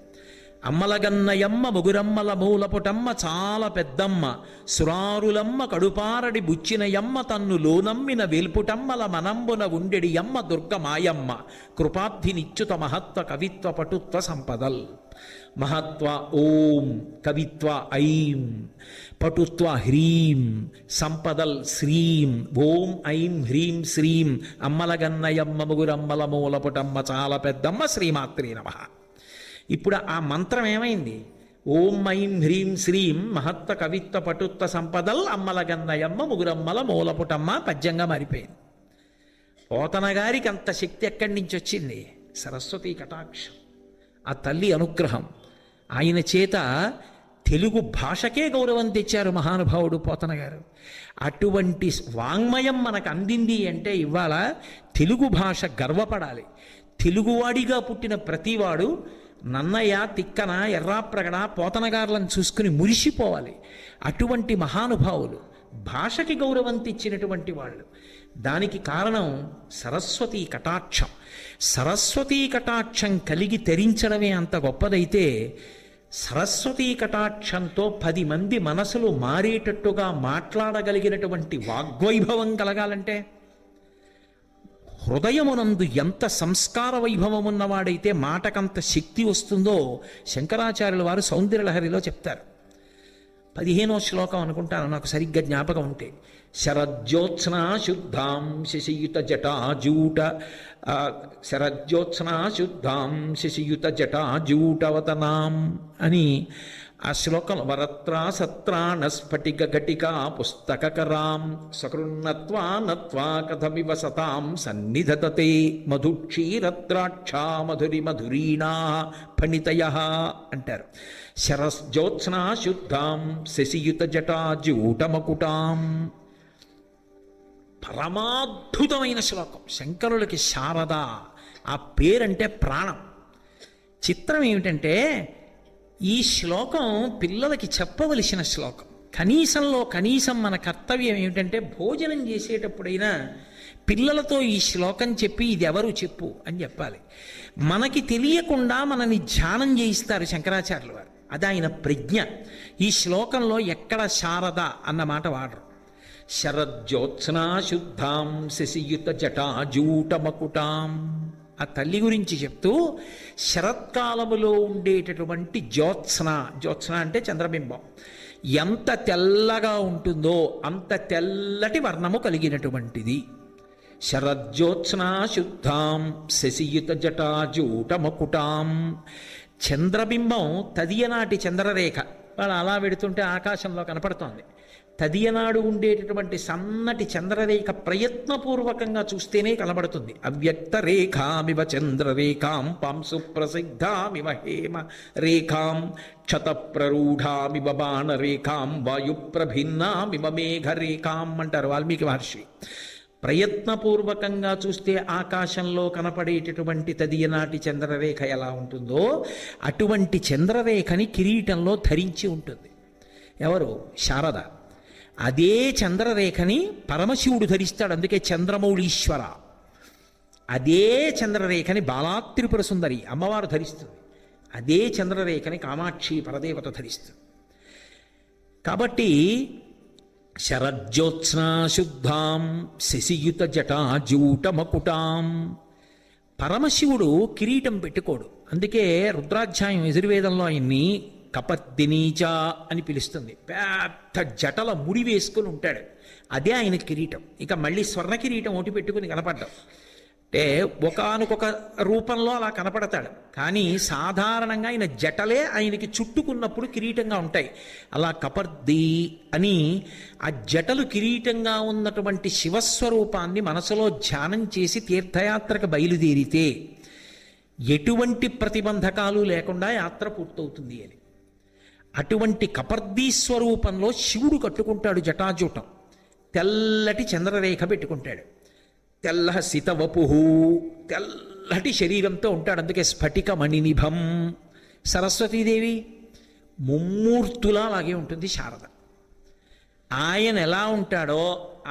అమ్మలగన్నయమ్మ ముగురమ్మల మూలపుటమ్మ చాలా పెద్దమ్మ సురారులమ్మ కడుపారడి బుచ్చినయమ్మ తన్ను లోనమ్మిన వేల్పుటమ్మల మనంబున ఉండెడి యమ్మ దుర్గమాయమ్మ కృపాబ్ధినిచ్యుత మహత్వ కవిత్వ పటుత్వ సంపదల్. మహత్వ ఓం, కవిత్వ ఐం, పటుత్వ హ్రీం, సంపదల్ శ్రీం. ఓం ఐం హ్రీం శ్రీం అమ్మలగన్నయమ్మ ముగురమ్మల మూలపుటమ్మ చాలా పెద్దమ్మ శ్రీమాత్రే నమః. ఇప్పుడు ఆ మంత్రం ఏమైంది? ఓం ఐం హ్రీం శ్రీం మహత్వ కవిత్వ పటుత్వ సంపదల్ అమ్మలగన్నయమ్మ ముగురమ్మల మూలపుటమ్మ పద్యంగా మారిపోయింది. పోతనగారికి అంత శక్తి ఎక్కడి నుంచి వచ్చింది? సరస్వతీ కటాక్షం, ఆ తల్లి అనుగ్రహం. ఆయన చేత తెలుగు భాషకే గౌరవం తెచ్చారు మహానుభావుడు పోతనగారు. అటువంటి వాంగ్మయం మనకు అందింది అంటే ఇవాళ తెలుగు భాష గర్వపడాలి. తెలుగువాడిగా పుట్టిన ప్రతివాడు నన్నయ్య, తిక్కన, ఎర్రాప్రగడ, పోతనగారులను చూసుకుని మురిసిపోవాలి. అటువంటి మహానుభావులు భాషకి గౌరవం తెచ్చినటువంటి వాళ్ళు. దానికి కారణం సరస్వతీ కటాక్షం. సరస్వతీ కటాక్షం కలిగి తరించడమే అంత గొప్పదైతే, సరస్వతీ కటాక్షంతో 10 మంది మనసులు మారేటట్టుగా మాట్లాడగలిగినటువంటి వాగ్వైభవం కలగాలంటే, హృదయమునందు ఎంత సంస్కార వైభవం ఉన్నవాడైతే మాటకంత శక్తి వస్తుందో శంకరాచార్యుల వారు సౌందర్యలహరిలో చెప్తారు. 15వ శ్లోకం అనుకుంటాను, నాకు సరిగ్గా జ్ఞాపకం ఉంటే, శరజ్యోత్స్నా శుద్ధాం శశియుత జటాజూట శరజ్యోత్స్నా శుద్ధాం శశియుత జటాజూటవతనాం అని ఆ శ్లోకం, వరత్రా సత్రాణ స్ఫటిక ఘటికా పుస్తకరాం సకృన్నత్వా నత్వా కథమివ సతాం సన్నిధతతే మధుక్షీరద్రాక్షా మధురి మధురీణా ఫణితయః అంటారు. శరజ్యోత్స్నా శుద్ధాం శశియుత జటాజూటమకుటాం. పరమాద్భుతమైన శ్లోకం. శంకరులకి శారద ఆ పేరంటే ప్రాణం. చిత్రం ఏమిటంటే, ఈ శ్లోకం పిల్లలకి చెప్పవలసిన శ్లోకం. కనీసంలో కనీసం మన కర్తవ్యం ఏమిటంటే, భోజనం చేసేటప్పుడైనా పిల్లలతో ఈ శ్లోకం చెప్పి ఇది ఎవరు చెప్పు అని చెప్పాలి. మనకి తెలియకుండా మనని ధ్యానం చేయిస్తారు శంకరాచార్యుల వారు. అది ఆయన ప్రజ్ఞ. ఈ శ్లోకంలో ఎక్కడ శారద అన్న మాట వాడరు. శరజ్యోత్స్నా శుద్ధాం శశియుత జటాజూటమకుటాం. ఆ తల్లి గురించి చెప్తూ, శరత్కాలములో ఉండేటటువంటి జ్యోత్స్న, జ్యోత్స్న అంటే చంద్రబింబం, ఎంత తెల్లగా ఉంటుందో అంత తెల్లటి వర్ణము కలిగినటువంటిది. శరజ్యోత్స్నా శుద్ధాం శశియుత జటాజూటమకుటాం. చంద్రబింబం తదియనాటి చంద్రరేఖ వాళ్ళు అలా పెడుతుంటే ఆకాశంలో కనపడుతోంది. తదియనాడు ఉండేటటువంటి సన్నటి చంద్రరేఖ ప్రయత్నపూర్వకంగా చూస్తేనే కనబడుతుంది. అవ్యక్త రేఖామివ చంద్రరేఖాం పాంసు ప్రసిద్ధామివ హేమ రేఖాం క్షతప్రరూఢామివ బాణరేఖాం వాయుప్రభిన్నామివ మేఘరేఖాం అంటారు వాల్మీకి మహర్షి. ప్రయత్నపూర్వకంగా చూస్తే ఆకాశంలో కనపడేటటువంటి తదియనాటి చంద్రరేఖ ఎలా ఉంటుందో అటువంటి చంద్రరేఖని కిరీటంలో ధరించి ఉంటుంది. ఎవరు? శారద. అదే చంద్రరేఖని పరమశివుడు ధరిస్తాడు, అందుకే చంద్రమౌళీశ్వర. అదే చంద్రరేఖని బాలాత్రిపుర సుందరి అమ్మవారు ధరిస్తుంది. అదే చంద్రరేఖని కామాక్షి పరదేవత ధరిస్తుంది. కాబట్టి శరజ్యోత్స్నా శుద్ధాం శశియుత జటాజూటమకుటాం. పరమశివుడు కిరీటం పెట్టుకోడు, అందుకే రుద్రాధ్యాయం యజుర్వేదంలో ఆయన్ని కపర్దినీచ అని పిలుస్తుంది. పెద్ద జటల ముడి వేసుకుని ఉంటాడు, అదే ఆయన కిరీటం. ఇక మళ్ళీ స్వర్ణ కిరీటం ఒకటి పెట్టుకుని కనపడ్డాం అంటే ఒకానొక రూపంలో అలా కనపడతాడు. కానీ సాధారణంగా ఆయన జటలే ఆయనకి చుట్టుకున్నప్పుడు కిరీటంగా ఉంటాయి. అలా కపర్ది అని ఆ జటలు కిరీటంగా ఉన్నటువంటి శివస్వరూపాన్ని మనసులో ధ్యానం చేసి తీర్థయాత్రకు బయలుదేరితే ఎటువంటి ప్రతిబంధకాలు లేకుండా యాత్ర పూర్తవుతుంది అని. అటువంటి కపర్దీ స్వరూపంలో శివుడు కట్టుకుంటాడు జటాజూటం, తెల్లటి చంద్రరేఖ పెట్టుకుంటాడు, తెల్ల సితవపుహు, తెల్లటి శరీరంతో ఉంటాడు, అందుకే స్ఫటిక మణినిభం. సరస్వతీదేవి ముమ్మూర్తులా అలాగే ఉంటుంది శారద. ఆయన ఎలా ఉంటాడో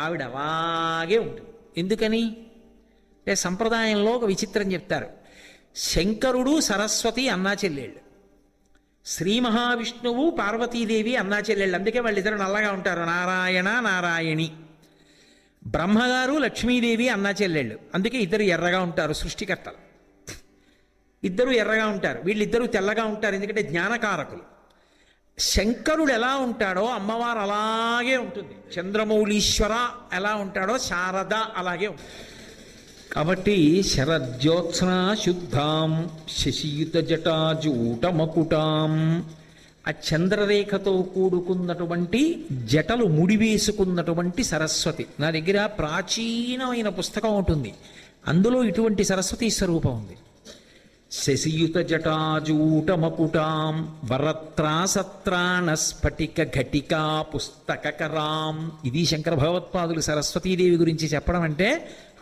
ఆవిడ అలాగే ఉంటుంది. ఎందుకని అంటే సంప్రదాయంలో ఒక విచిత్రం చెప్తారు. శంకరుడు సరస్వతి అన్నా చెల్లెళ్ళు, శ్రీ మహావిష్ణువు పార్వతీదేవి అన్నా చెల్లెళ్ళు, అందుకే వాళ్ళిద్దరు నల్లగా ఉంటారు, నారాయణ నారాయణి. బ్రహ్మగారు లక్ష్మీదేవి అన్నా చెల్లెళ్ళు, అందుకే ఇద్దరు ఎర్రగా ఉంటారు, సృష్టికర్తలు ఇద్దరు ఎర్రగా ఉంటారు. వీళ్ళిద్దరూ తెల్లగా ఉంటారు, ఎందుకంటే జ్ఞానకారకులు. శంకరుడు ఎలా ఉంటాడో అమ్మవారు అలాగే ఉంటుంది, చంద్రమౌళీశ్వర ఎలా ఉంటాడో శారద అలాగే ఉంటుంది. కాబట్టి శరజ్యోత్స్నా శుద్ధాం శశియుత జటాజూటమకుటాం. ఆ చంద్రరేఖతో కూడుకున్నటువంటి జటలు ముడివేసుకున్నటువంటి సరస్వతి. నా దగ్గర ప్రాచీనమైన పుస్తకం ఉంటుంది, అందులో ఇటువంటి సరస్వతి స్వరూపం ఉంది. శశియుత జటాజూటమకుటాం వరత్రాసత్రాణ స్ఫటిక ఘటికా పుస్తకరాం. ఇది శంకర భగవత్పాదులు సరస్వతీదేవి గురించి చెప్పడం అంటే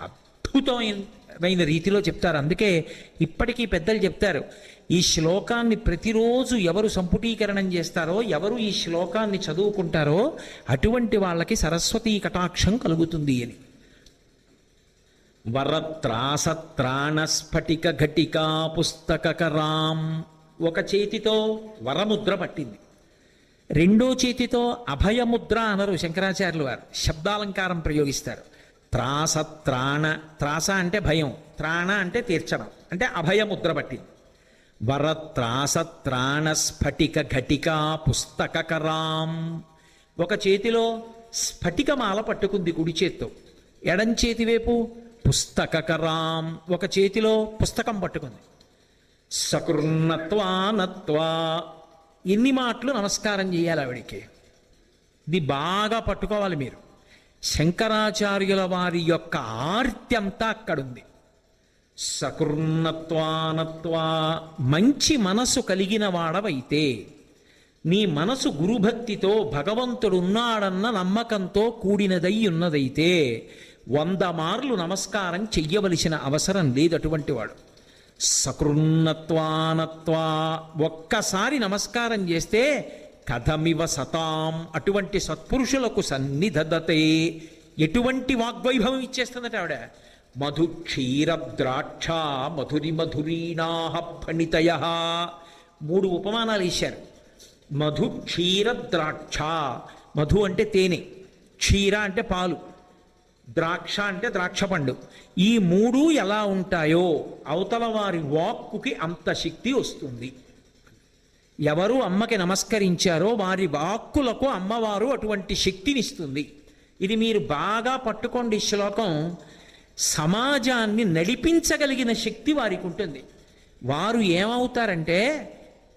అద్భుతమైన రీతిలో చెప్తారు. అందుకే ఇప్పటికీ పెద్దలు చెప్తారు, ఈ శ్లోకాన్ని ప్రతిరోజు ఎవరు సంపుటీకరణం చేస్తారో, ఎవరు ఈ శ్లోకాన్ని చదువుకుంటారో అటువంటి వాళ్ళకి సరస్వతీ కటాక్షం కలుగుతుంది అని. వరత్రాసత్రాణ స్ఫటిక ఘటికా పుస్తకరాం. ఒక చేతితో వరముద్ర పట్టింది, రెండో చేతితో అభయముద్ర అనరు శంకరాచార్యులు వారు, శబ్దాలంకారం ప్రయోగిస్తారు. త్రాస త్రాణ, త్రాస అంటే భయం, త్రాణ అంటే తీర్చడం, అంటే అభయముద్ర పట్టింది. వరత్రాస త్రాణ స్ఫటిక ఘటికా పుస్తకరాం. ఒక చేతిలో స్ఫటికమాల పట్టుకుంది కుడి చేత్తో, ఎడం చేతి వైపు పుస్తకరాం, ఒక చేతిలో పుస్తకం పట్టుకుంది. సకృన్నత్వా నత్వా. ఎన్ని మాటలు నమస్కారం చేయాలి ఆవిడికి, ఇది బాగా పట్టుకోవాలి మీరు. శంకరాచార్యుల వారి యొక్క ఆర్త్యంతా అక్కడుంది. సకృన్నత్వానత్వా. మంచి మనసు కలిగిన వాడవైతే, నీ మనసు గురుభక్తితో భగవంతుడున్నాడన్న నమ్మకంతో కూడినదై ఉన్నదైతే 100 మార్లు నమస్కారం చెయ్యవలసిన అవసరం లేదు అటువంటి వాడు. సకృన్నత్వానత్వా. ఒక్కసారి నమస్కారం చేస్తే కథమివ సతాం, అటువంటి సత్పురుషులకు సన్నిధదతే. ఎటువంటి వాగ్వైభవం ఇచ్చేస్తుందట ఆవిడ. మధు క్షీర ద్రాక్ష మధురి మధురీనాహ ఫణితయ. 3 ఉపమానాలు ఇచ్చారు. మధు క్షీర ద్రాక్ష. మధు అంటే తేనె, క్షీర అంటే పాలు, ద్రాక్ష అంటే ద్రాక్ష పండు. ఈ 3 ఎలా ఉంటాయో అవతల వారి వాక్కుకి అంత శక్తి వస్తుంది. ఎవరు అమ్మకి నమస్కరించారో వారి వాక్కులకు అమ్మవారు అటువంటి శక్తినిస్తుంది. ఇది మీరు బాగా పట్టుకోండి. శ్లోకం సమాజాన్ని నడిపించగలిగిన శక్తి వారికి ఉంటుంది. వారు ఏమవుతారంటే,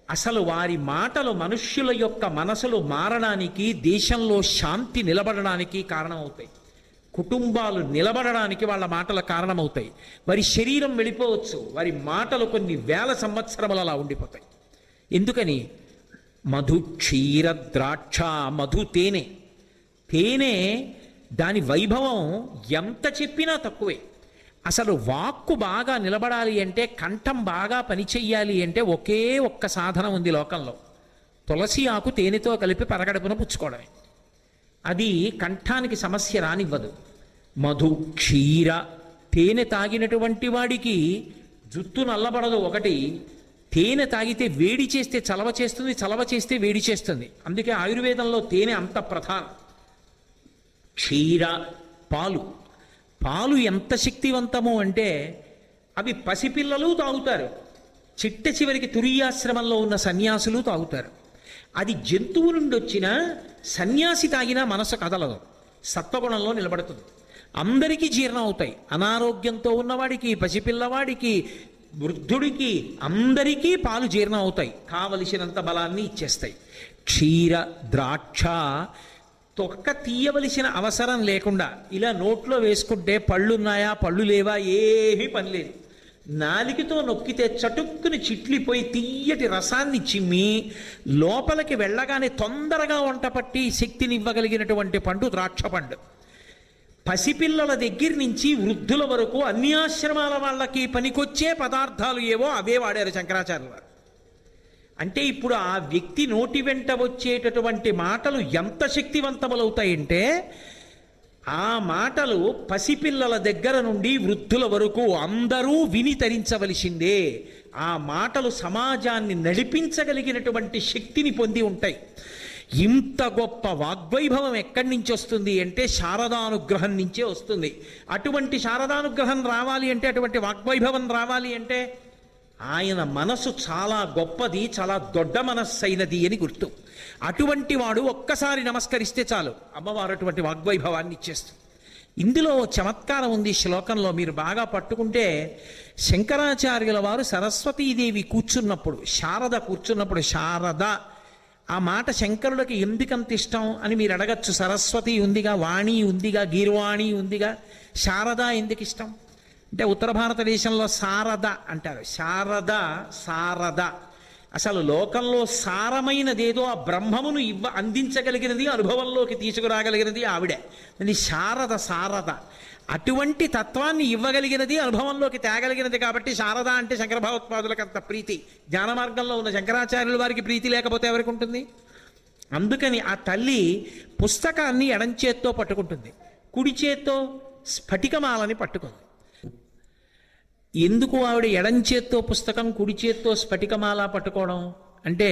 అసలు వారి మాటలు మనుష్యుల యొక్క మనసులు మారడానికి, దేశంలో శాంతి నిలబడడానికి కారణమవుతాయి. కుటుంబాలు నిలబడడానికి వాళ్ళ మాటల కారణమవుతాయి. వారి శరీరం వెళ్ళిపోవచ్చు, వారి మాటలు కొన్ని వేల సంవత్సరములు అలా ఉండిపోతాయి. ఎందుకని? మధు క్షీర ద్రాక్ష. మధు తేనె. తేనె దాని వైభవం ఎంత చెప్పినా తక్కువే. అసలు వాక్కు బాగా నిలబడాలి అంటే, కంఠం బాగా పనిచెయ్యాలి అంటే ఒకే ఒక్క సాధనం ఉంది లోకంలో. తులసి ఆకు తేనెతో కలిపి పరగడుపున పుచ్చుకోవడమే. అది కంఠానికి సమస్య రానివ్వదు. మధు క్షీర. తేనె తాగినటువంటి వాడికి జుత్తు నల్లబడదు. ఒకటి, తేనె తాగితే వేడి చేస్తే చలవ చేస్తుంది, చలవ చేస్తే వేడి చేస్తుంది. అందుకే ఆయుర్వేదంలో తేనె అంత ప్రధానం. క్షీర పాలు. పాలు ఎంత శక్తివంతము అంటే, అవి పసిపిల్లలు తాగుతారు, చిట్ట చివరికి తురియాశ్రమంలో ఉన్న సన్యాసులు తాగుతారు. అది జంతువు నుండి వచ్చిన సన్యాసి తాగినా మనసు కదలదు, సత్వగుణంలో నిలబడుతుంది. అందరికీ జీర్ణం అవుతాయి. అనారోగ్యంతో ఉన్నవాడికి, పసిపిల్లవాడికి, వృద్ధుడికి, అందరికీ పాలు జీర్ణం అవుతాయి. కావలసినంత బలాన్ని ఇచ్చేస్తాయి. క్షీర ద్రాక్ష తొక్క తీయవలసిన అవసరం లేకుండా ఇలా నోట్లో వేసుకుంటే పళ్ళున్నాయా పళ్ళు లేవా ఏమీ పని లేదు. నాలికతో నొక్కితే చటుక్కుని చిట్లిపోయి తీయటి రసాన్ని చిమ్మి లోపలికి వెళ్ళగానే తొందరగా వంట పట్టి శక్తినివ్వగలిగినటువంటి పండు ద్రాక్ష పండు. పసిపిల్లల దగ్గర నుంచి వృద్ధుల వరకు అన్ని ఆశ్రమాల వాళ్ళకి పనికొచ్చే పదార్థాలు ఏవో అవే వాడారు శంకరాచార్యులు వారు. అంటే ఇప్పుడు ఆ వ్యక్తి నోటి వెంట వచ్చేటటువంటి మాటలు ఎంత శక్తివంతములవుతాయంటే, ఆ మాటలు పసిపిల్లల దగ్గర నుండి వృద్ధుల వరకు అందరూ విని తరించవలసిందే. ఆ మాటలు సమాజాన్ని నడిపించగలిగినటువంటి శక్తిని పొంది ఉంటాయి. ఇంత గొప్ప వాగ్వైభవం ఎక్కడి నుంచి వస్తుంది అంటే శారదానుగ్రహం నుంచే వస్తుంది. అటువంటి శారదానుగ్రహం రావాలి అంటే, అటువంటి వాగ్వైభవం రావాలి అంటే, ఆయన మనసు చాలా గొప్పది, చాలా దొడ్డ మనస్సు అయినది అని గుర్తు. అటువంటి వాడు ఒక్కసారి నమస్కరిస్తే చాలు, అమ్మవారు అటువంటి వాగ్వైభవాన్ని ఇచ్చేస్తుంది. ఇందులో చమత్కారం ఉంది శ్లోకంలో, మీరు బాగా పట్టుకుంటే. శంకరాచార్యుల వారు సరస్వతీదేవి కూర్చున్నప్పుడు, శారద కూర్చున్నప్పుడు, శారద ఆ మాట శంకరుడికి ఎందుకంత ఇష్టం అని మీరు అడగచ్చు. సరస్వతి ఉందిగా, వాణి ఉందిగా, గీర్వాణి ఉందిగా, శారద ఎందుకు ఇష్టం అంటే, ఉత్తర భారతదేశంలో శారద అంటారు. శారద సారద అసలు లోకంలో సారమైనదేదో ఆ బ్రహ్మమును అందించగలిగినది, అనుభవంలోకి తీసుకురాగలిగినది ఆవిడే. అది శారద. శారద అటువంటి తత్వాన్ని ఇవ్వగలిగినది, అనుభవంలోకి తేగలిగినది. కాబట్టి శారద అంటే శంకర భగవత్పాదులకు అంత ప్రీతి. జ్ఞాన మార్గంలో ఉన్న శంకరాచార్యుల వారికి ప్రీతి లేకపోతే ఎవరికి ఉంటుంది? అందుకని ఆ తల్లి పుస్తకాన్ని ఎడంచేత్తో పట్టుకుంటుంది, కుడి చేత్తో స్ఫటికమాలని పట్టుకుంది. ఎందుకు ఆవిడ ఎడంచేత్తో పుస్తకం, కుడి చేత్తో స్ఫటికమాల పట్టుకోవడం అంటే,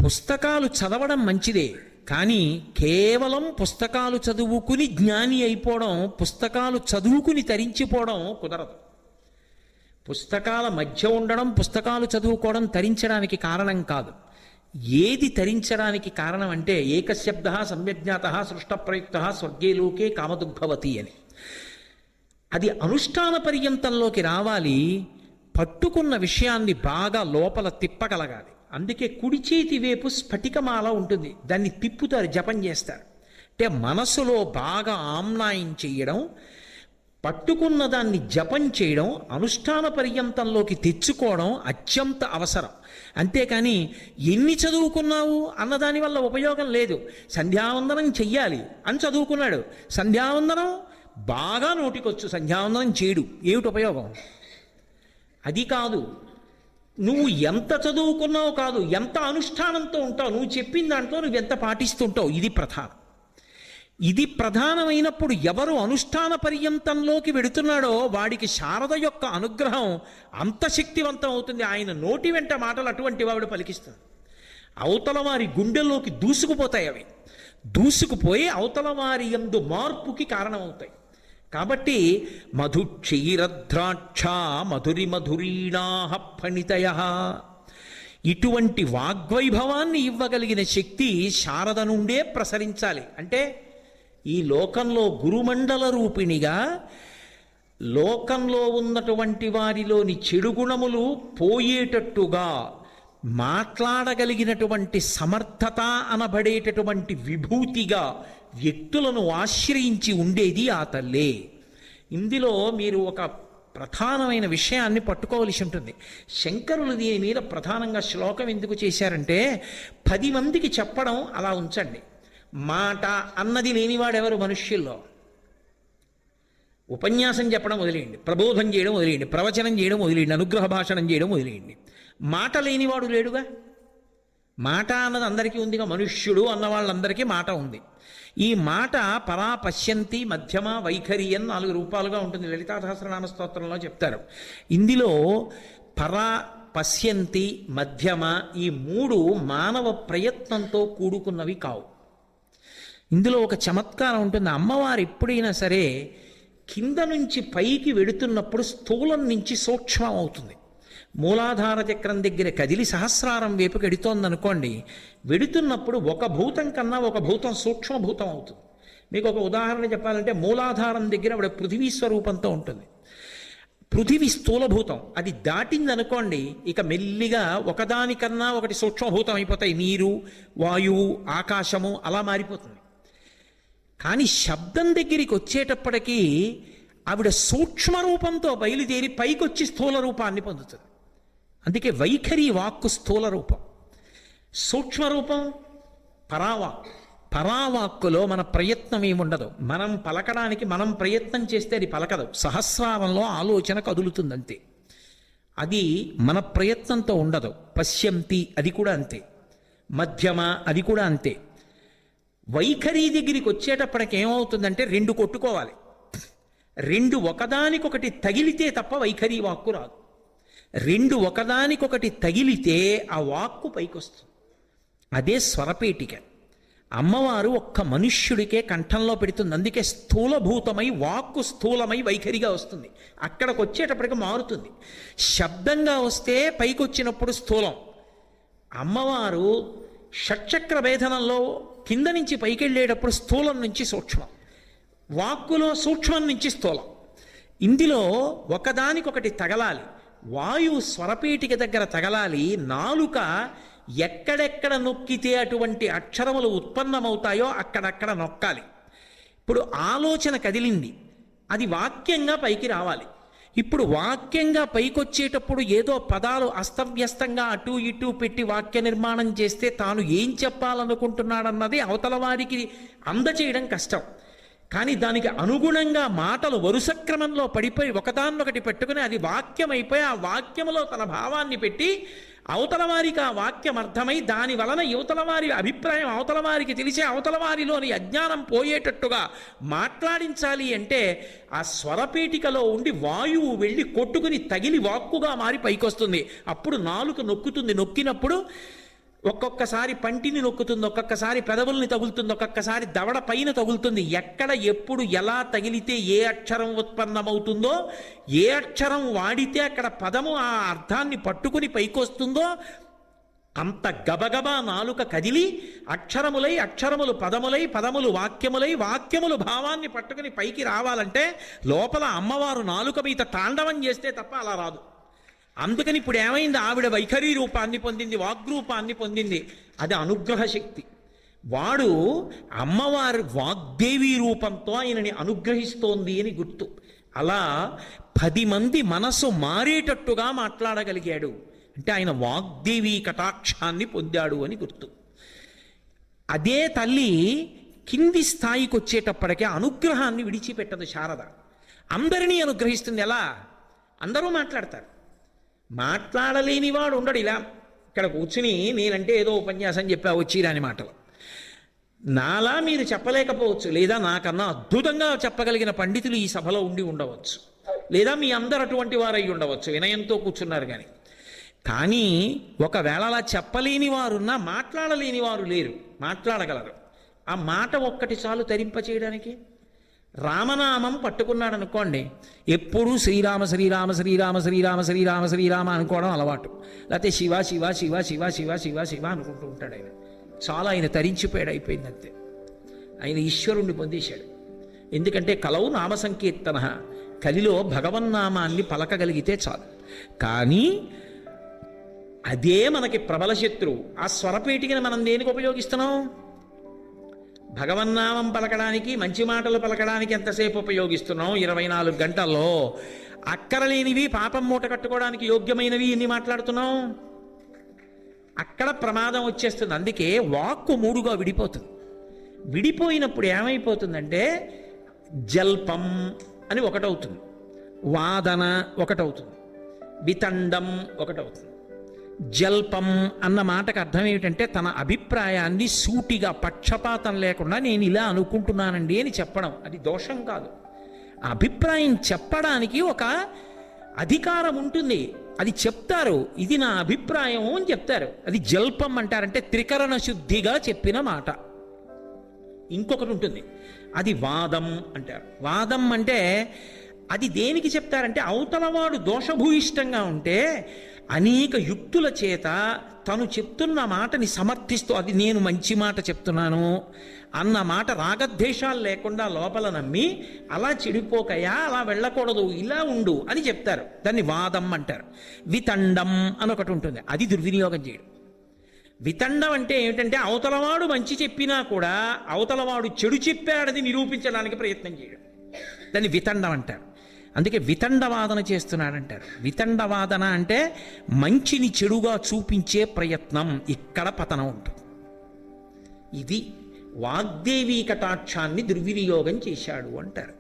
పుస్తకాలు చదవడం మంచిదే, కానీ కేవలం పుస్తకాలు చదువుకుని జ్ఞాని అయిపోవడం, పుస్తకాలు చదువుకుని తరించిపోవడం కుదరదు. పుస్తకాల మధ్య ఉండడం, పుస్తకాలు చదువుకోవడం తరించడానికి కారణం కాదు. ఏది తరించడానికి కారణం అంటే, ఏకశబ్ద సమ్యజ్ఞాత సృష్ట ప్రయుక్త స్వర్గే లోకే కామదుగ్భవతి అని. అది అనుష్ఠాన పర్యంతంలోకి రావాలి, పట్టుకున్న విషయాన్ని బాగా లోపల తిప్పగలగాలి. అందుకే కుడి చేతి వైపు స్ఫటికమాల ఉంటుంది, దాన్ని తిప్పుతారు, జపం చేస్తారు. అంటే మనసులో బాగా ఆమ్నాయం చేయడం, పట్టుకున్న దాన్ని జపం చేయడం, అనుష్ఠాన పర్యంతంలోకి తెచ్చుకోవడం అత్యంత అవసరం. అంతేకాని ఎన్ని చదువుకున్నావు అన్నదాని వల్ల ఉపయోగం లేదు. సంధ్యావందనం చెయ్యాలి అని చదువుకున్నాడు, సంధ్యావందనం బాగా నోటికొచ్చు, సంధ్యావందనం చేయడు, ఏమిటి ఉపయోగం? అది కాదు. నువ్వు ఎంత చదువుకున్నావు కాదు, ఎంత అనుష్ఠానంతో ఉంటావు, నువ్వు చెప్పిన దాంట్లో నువ్వు ఎంత పాటిస్తుంటావు, ఇది ప్రధానం. ఇది ప్రధానమైనప్పుడు ఎవరు అనుష్ఠాన పర్యంతంలోకి వెడుతున్నాడో వాడికి శారద యొక్క అనుగ్రహం అంత శక్తివంతం అవుతుంది. ఆయన నోటి వెంట మాటలు అటువంటి వాడు పలికిస్తుంది. అవతల వారి గుండెల్లోకి దూసుకుపోతాయి. అవి దూసుకుపోయి అవతల వారి యందు మార్పుకి కారణమవుతాయి. కాబట్టి మధు క్షీరద్రాక్ష మధురి మధురీణాః ఫణితయః, ఇటువంటి వాగ్వైభవాన్ని ఇవ్వగలిగిన శక్తి శారద నుండే ప్రసరించాలి. అంటే ఈ లోకంలో గురుమండల రూపిణిగా లోకంలో ఉన్నటువంటి వారిలోని చెడు గుణములు పోయేటట్టుగా మాట్లాడగలిగినటువంటి సమర్థత అనబడేటటువంటి విభూతిగా వ్యక్తులను ఆశ్రయించి ఉండేది ఆ తల్లే. ఇందులో మీరు ఒక ప్రధానమైన విషయాన్ని పట్టుకోవలసి ఉంటుంది. శంకరులు దీని మీద ప్రధానంగా శ్లోకం ఎందుకు చేశారంటే, 10 మందికి చెప్పడం అలా ఉంచండి. మాట అన్నది లేనివాడెవరు మనుష్యుల్లో? ఉపన్యాసం చెప్పడం వదిలేయండి, ప్రబోధం చేయడం వదిలేయండి, ప్రవచనం చేయడం వదిలేయండి, అనుగ్రహ భాషణం చేయడం వదిలేయండి. మాట లేనివాడు లేడుగా. మాట అన్నది అందరికీ ఉందిగా, మనుష్యుడు అన్న వాళ్ళందరికీ మాట ఉంది. ఈ మాట పరా పశ్యంతి మధ్యమ వైఖరి అని 4 రూపాలుగా ఉంటుంది. లలితా సహస్రనామ స్తోత్రంలో చెప్తారు. ఇందులో పరా పశ్యంతి మధ్యమ ఈ 3 మానవ ప్రయత్నంతో కూడుకున్నవి కావు. ఇందులో ఒక చమత్కారం ఉంటుంది. అమ్మవారు ఎప్పుడైనా సరే కింద నుంచి పైకి వెడుతున్నప్పుడు స్థూలం నుంచి సూక్ష్మం అవుతుంది. మూలాధార చక్రం దగ్గర కదిలి సహస్రారం వైపుకి వెడుతోందనుకోండి, వెడుతున్నప్పుడు ఒక భూతం కన్నా ఒక భూతం సూక్ష్మభూతం అవుతుంది. మీకు ఒక ఉదాహరణ చెప్పాలంటే, మూలాధారం దగ్గర ఆవిడ పృథివీ స్వరూపంతో ఉంటుంది. పృథివీ స్థూలభూతం, అది దాటిందనుకోండి ఇక మెల్లిగా ఒకదానికన్నా ఒకటి సూక్ష్మభూతం అయిపోతాయి. నీరు, వాయువు, ఆకాశము అలా మారిపోతుంది. కానీ శబ్దం దగ్గరికి వచ్చేటప్పటికీ ఆవిడ సూక్ష్మ రూపంతో బయలుదేరి పైకొచ్చి స్థూల రూపాన్ని పొందుతుంది. అందుకే వైఖరి వాక్కు స్థూల రూపం, సూక్ష్మ రూపం పరావాక్. పరావాక్కులో మన ప్రయత్నం ఏముండదు. మనం పలకడానికి మనం ప్రయత్నం చేస్తే అది పలకదు, సహస్రారంలో ఆలోచన కదులుతుందంతే. అది మన ప్రయత్నంతో ఉండదు. పశ్యంతి అది కూడా అంతే, మధ్యమ అది కూడా అంతే. వైఖరి దగ్గరికి వచ్చేటప్పటికి ఏమవుతుందంటే 2 కొట్టుకోవాలి. 2 ఒకదానికొకటి తగిలితే తప్ప వైఖరి వాక్కు రాదు. 2 ఒకదానికొకటి తగిలితే ఆ వాక్కు పైకొస్తుంది. అదే స్వరపేటిక. అమ్మవారు ఒక్క మనుష్యుడికే కంఠంలో పెడుతుంది. అందుకే స్థూలభూతమై వాక్కు స్థూలమై వైఖరిగా వస్తుంది. అక్కడికి వచ్చేటప్పటికి మారుతుంది. శబ్దంగా వస్తే పైకి వచ్చినప్పుడు స్థూలం. అమ్మవారు షట్చక్ర భేదనంలో కింద నుంచి పైకి వెళ్ళేటప్పుడు స్థూలం నుంచి సూక్ష్మం, వాక్కులో సూక్ష్మం నుంచి స్థూలం. ఇందులో ఒకదానికొకటి తగలాలి. వాయువు స్వరపేటిక దగ్గర తగలాలి. నాలుక ఎక్కడెక్కడ నొక్కితే అటువంటి అక్షరములు ఉత్పన్నమవుతాయో అక్కడక్కడ నొక్కాలి. ఇప్పుడు ఆలోచన కదిలింది, అది వాక్యంగా పైకి రావాలి. ఇప్పుడు వాక్యంగా పైకొచ్చేటప్పుడు ఏదో పదాలు అస్తవ్యస్తంగా అటు ఇటు పెట్టి వాక్య నిర్మాణం చేస్తే తాను ఏం చెప్పాలనుకుంటున్నాడన్నది అవతల వారికి అందచేయడం కష్టం. కానీ దానికి అనుగుణంగా మాటలు వరుస క్రమంలో పడిపోయి ఒకదాన్నొకటి పెట్టుకుని అది వాక్యం అయిపోయి ఆ వాక్యములో తన భావాన్ని పెట్టి అవతల వారికి ఆ వాక్యం అర్థమై దాని వలన యువతల వారి అభిప్రాయం అవతల వారికి తెలిసి అవతల వారిలోని అజ్ఞానం పోయేటట్టుగా మాట్లాడించాలి అంటే ఆ స్వరపేటికలో ఉండి వాయువు వెళ్ళి కొట్టుకుని తగిలి వాక్కుగా మారి పైకొస్తుంది. అప్పుడు నాలుక నొక్కుతుంది. నొక్కినప్పుడు ఒక్కొక్కసారి పంటిని నొక్కుతుంది, ఒక్కొక్కసారి పెదవుల్ని తగులుతుంది, ఒక్కొక్కసారి దవడ పైన తగులుతుంది. ఎక్కడ ఎప్పుడు ఎలా తగిలితే ఏ అక్షరం ఉత్పన్నమవుతుందో, ఏ అక్షరం వాడితే అక్కడ పదము ఆ అర్థాన్ని పట్టుకుని పైకొస్తుందో అంత గబగబా నాలుక కదిలి అక్షరములై, అక్షరములు పదములై, పదములు వాక్యములై, వాక్యములు భావాన్ని పట్టుకుని పైకి రావాలంటే లోపల అమ్మవారు నాలుక మీద తాండవం చేస్తే తప్ప అలా రాదు. అందుకని ఇప్పుడు ఏమైంది, ఆవిడ వైఖరి రూపాన్ని పొందింది, వాగ్రూపాన్ని పొందింది. అది అనుగ్రహ శక్తి. వాడు అమ్మవారి వాగ్దేవి రూపంతో ఆయనని అనుగ్రహిస్తోంది అని గుర్తు. అలా 10 మంది మనసు మారేటట్టుగా మాట్లాడగలిగాడు అంటే ఆయన వాగ్దేవి కటాక్షాన్ని పొందాడు అని గుర్తు. అదే తల్లి కింది స్థాయికి వచ్చేటప్పటికే అనుగ్రహాన్ని విడిచిపెట్టదు శారద. అందరినీ అనుగ్రహిస్తుంది. ఎలా? అందరూ మాట్లాడతారు. మాట్లాడలేనివాడు ఉండడు. ఇలా ఇక్కడ కూర్చుని నేనంటే ఏదో ఉపన్యాసం చెప్పా వచ్చిరాని మాటలు నాలా మీరు చెప్పలేకపోవచ్చు, లేదా నాకన్నా అద్భుతంగా చెప్పగలిగిన పండితులు ఈ సభలో ఉండి ఉండవచ్చు, లేదా మీ అందరు అటువంటి వారై ఉండవచ్చు, వినయంతో కూర్చున్నారు. కానీ ఒకవేళ అలా చెప్పలేని వారున్నా మాట్లాడలేని వారు లేరు, మాట్లాడగలరు. ఆ మాట ఒక్కటి చాలు తరింపచేయడానికి. రామనామం పట్టుకున్నాడు అనుకోండి, ఎప్పుడూ శ్రీరామ శ్రీరామ శ్రీరామ శ్రీరామ శ్రీరామ శ్రీరామ అనుకోవడం అలవాటు. లేకపోతే శివ శివ శివ శివ శివ శివ శివ అనుకుంటూ ఉంటాడు. ఆయన చాలా ఆయన తరించిపోయాడు, అయిపోయింది అంతే. ఆయన ఈశ్వరుణ్ణి పొందేశాడు. ఎందుకంటే కలవు నామ సంకీర్తన, కలిలో భగవన్నామాన్ని పలకగలిగితే చాలు. కానీ అదే మనకి ప్రబల శత్రువు. ఆ స్వరపేటికని మనం దేనికి ఉపయోగిస్తున్నాం? భగవన్నామం పలకడానికి, మంచి మాటలు పలకడానికి ఎంతసేపు ఉపయోగిస్తున్నాం? 24 గంటల్లో. అక్కరలేనివి, పాపం మూట కట్టుకోవడానికి యోగ్యమైనవి ఎన్ని మాట్లాడుతున్నాం? అక్కడ ప్రమాదం వచ్చేస్తుంది. అందుకే వాక్కు 3గా విడిపోతుంది. విడిపోయినప్పుడు ఏమైపోతుందంటే జల్పం అని ఒకటవుతుంది, వాదన ఒకటవుతుంది, వితండం ఒకటవుతుంది. జల్పం అన్న మాటకు అర్థం ఏమిటంటే తన అభిప్రాయాన్ని సూటిగా పక్షపాతం లేకుండా నేను ఇలా అనుకుంటున్నానండి అని చెప్పడం. అది దోషం కాదు. ఆ అభిప్రాయం చెప్పడానికి ఒక అధికారం ఉంటుంది. అది చెప్తారు, ఇది నా అభిప్రాయం అని చెప్తారు. అది జల్పం అంటారంటే త్రికరణ శుద్ధిగా చెప్పిన మాట. ఇంకొకటి ఉంటుంది, అది వాదం అంటారు. వాదం అంటే అది దేనికి చెప్తారంటే అవతలవాడు దోషభూయిష్టంగా ఉంటే అనేక యుక్తుల చేత తను చెప్తున్న మాటని సమర్థిస్తూ అది నేను మంచి మాట చెప్తున్నాను అన్న మాట రాగద్వేషాలు లేకుండా లోపల నమ్మి అలా చెడిపోకయా, అలా వెళ్ళకూడదు, ఇలా ఉండు అని చెప్తారు. దాన్ని వాదం అంటారు. వితండం అని ఒకటి ఉంటుంది, అది దుర్వినియోగం చేయడం. వితండం అంటే ఏమిటంటే అవతలవాడు మంచి చెప్పినా కూడా అవతలవాడు చెడు చెప్పాడని నిరూపించడానికి ప్రయత్నం చేయడం. దాన్ని వితండం అంటారు. అందుకే వితండవాదన చేస్తున్నాడంటారు. వితండవాదన అంటే మంచిని చెడుగా చూపించే ప్రయత్నం. ఇక్కడ పతనం ఉంటుంది. ఇది వాగ్దేవీ కటాక్షాన్ని దుర్వినియోగం చేశాడు అంటారు.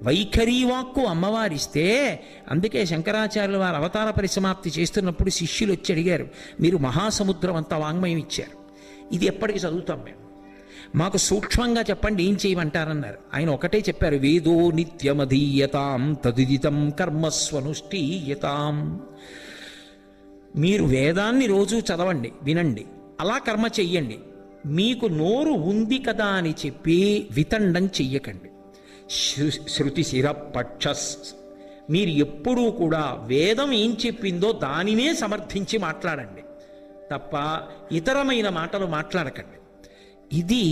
వైఖరీ వాక్కు అమ్మవారిస్తే, అందుకే శంకరాచార్యుల వారు అవతార పరిసమాప్తి చేస్తున్నప్పుడు శిష్యులు వచ్చి అడిగారు, మీరు మహాసముద్రం అంతా వాంగ్మయం ఇచ్చారు, ఇది ఎప్పటికి చదువుతాం మేము, మాకు సూక్ష్మంగా చెప్పండి, ఏం చేయమంటారన్నారు. ఆయన ఒకటే చెప్పారు, వేదో నిత్యమధీయతాం తదుదితం కర్మస్వనుష్ఠీయతాం. మీరు వేదాన్ని రోజు చదవండి, వినండి, అలా కర్మ చెయ్యండి. మీకు నోరు ఉంది కదా అని చెప్పి వితండం చెయ్యకండి. శృతి శిరపక్షస్, మీరు ఎప్పుడూ కూడా వేదం ఏం చెప్పిందో దానినే సమర్థించి మాట్లాడండి తప్ప ఇతరమైన మాటలు మాట్లాడకండి. ఇది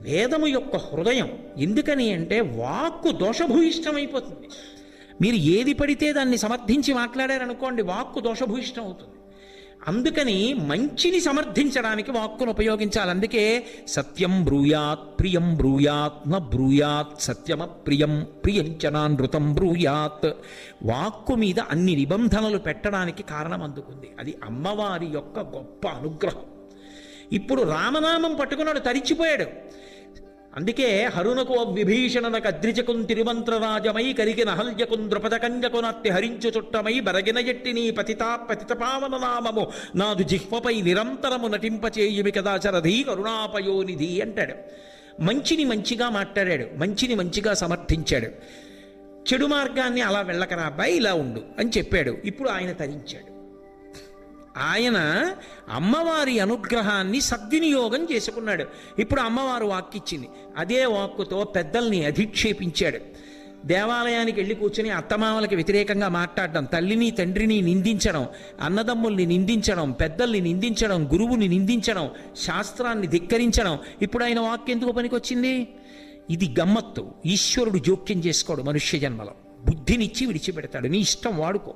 వేదము యొక్క హృదయం. ఎందుకని అంటే వాక్కు దోషభూయిష్టమైపోతుంది. మీరు ఏది పడితే దాన్ని సమర్థించి మాట్లాడారనుకోండి, వాక్కు దోషభూయిష్టం అవుతుంది. అందుకని మంచిని సమర్థించడానికి వాక్కును ఉపయోగించాలి. అందుకే సత్యం బ్రూయాత్ ప్రియం బ్రూయాత్ న బ్రూయాత్ సత్యమ ప్రియం ప్రియంచనానృతం బ్రూయాత్. వాక్కు మీద అన్ని నిబంధనలు పెట్టడానికి కారణం అందుకుంది. అది అమ్మవారి యొక్క గొప్ప అనుగ్రహం. ఇప్పుడు రామనామం పట్టుకున్నాడు, తరిచిపోయాడు. అందుకే హరునకు విభీషణనకు అద్రిజకున్ తిరుమంత్రరాజమై కరిగిన హల్యకున్ ద్రుపదకంజకునత్తి హరించు చుట్టమై బరగిన ఎట్టి నీ పతిత పావన నామము నాదు జిహ్వపై నిరంతరము నటింపచేయుమి కదా చరధీ కరుణాపయోనిధి అంటాడు. మంచిని మంచిగా మాట్లాడాడు, మంచిని మంచిగా సమర్థించాడు. చెడు మార్గాన్ని అలా వెళ్ళకరా అబ్బాయి, ఇలా ఉండు అని చెప్పాడు. ఇప్పుడు ఆయన తరించాడు. ఆయన అమ్మవారి అనుగ్రహాన్ని సద్వినియోగం చేసుకున్నాడు. ఇప్పుడు అమ్మవారు వాక్కిచ్చింది, అదే వాక్కుతో పెద్దల్ని అధిక్షేపించాడు. దేవాలయానికి వెళ్ళి కూర్చుని అత్తమామలకి వ్యతిరేకంగా మాట్లాడడం, తల్లిని తండ్రిని నిందించడం, అన్నదమ్ముల్ని నిందించడం, పెద్దల్ని నిందించడం, గురువుని నిందించడం, శాస్త్రాన్ని ధిక్కరించడం. ఇప్పుడు ఆయన వాక్యం ఎందుకు పనికొచ్చింది? ఇది గమ్మత్తు. ఈశ్వరుడు జోక్యం చేసుకోడు మనుష్య జన్మలో. బుద్ధినిచ్చి విడిచిపెడతాడు, నీ ఇష్టం వాడుకో.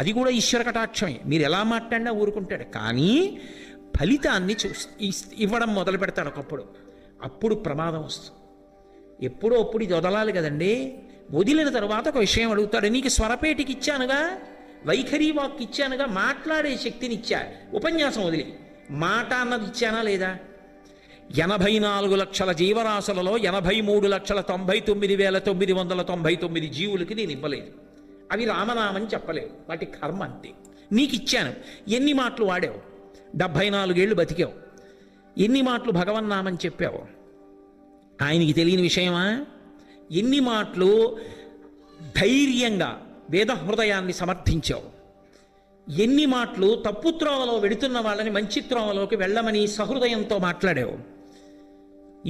అది కూడా ఈశ్వర కటాక్షమే. మీరు ఎలా మాట్లాడినా ఊరుకుంటాడు, కానీ ఫలితాన్ని ఇవ్వడం మొదలు పెడతాడు ఒకప్పుడు. అప్పుడు ప్రమాదం వస్తుంది. ఎప్పుడో అప్పుడు ఇది వదలాలి కదండి. వదిలిన తర్వాత ఒక విషయం అడుగుతాడు, నీకు స్వరపేటికి ఇచ్చానుగా, వైఖరి వాక్ ఇచ్చానుగా, మాట్లాడే శక్తిని ఇచ్చా, ఉపన్యాసం వదిలి మాట అన్నది ఇచ్చానా లేదా? 84 లక్షల జీవరాశులలో 83,99,999 జీవులకి నేను ఇవ్వలేదు. అవి రామనామని చెప్పలేవు, వాటి కర్మ అంతే. నీకు ఇచ్చాను, ఎన్ని మాటలు వాడావు? 74 ఏళ్ళు బతికావు, ఎన్ని మాటలు భగవన్నామని చెప్పావు? ఆయనకి తెలియని విషయమా? ఎన్ని మాటలు ధైర్యంగా వేద హృదయాన్ని సమర్థించావు? ఎన్ని మాటలు తప్పు త్రోవలో వెడుతున్న వాళ్ళని మంచి త్రోవలోకి వెళ్ళమని సహృదయంతో మాట్లాడావు?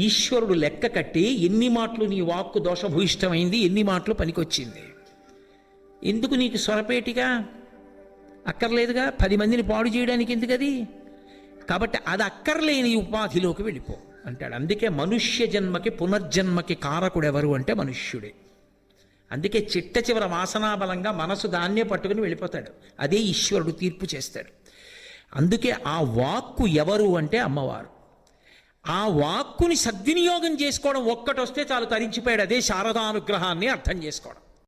ఈశ్వరుడు లెక్క కట్టి ఎన్ని మాటలు నీ వాక్కు దోషభూయిష్టమైంది, ఎన్ని మాటలు పనికొచ్చింది. ఎందుకు నీకు స్వరపేటిగా? అక్కర్లేదుగా. 10 మందిని పాడు చేయడానికి ఎందుకు అది? కాబట్టి అది అక్కర్లేని ఉపాధిలోకి వెళ్ళిపో అంటాడు. అందుకే మనుష్య జన్మకి పునర్జన్మకి కారకుడు ఎవరు అంటే మనుష్యుడే. అందుకే చిట్ట చివర వాసనాబలంగా మనసు దాన్నే పట్టుకుని వెళ్ళిపోతాడు. అదే ఈశ్వరుడు తీర్పు చేస్తాడు. అందుకే ఆ వాక్కు ఎవరు అంటే అమ్మవారు. ఆ వాక్కుని సద్వినియోగం చేసుకోవడం ఒక్కటొస్తే చాలు, తరించిపోయాడు. అదే శారదానుగ్రహాన్ని అర్థం చేసుకోవడం.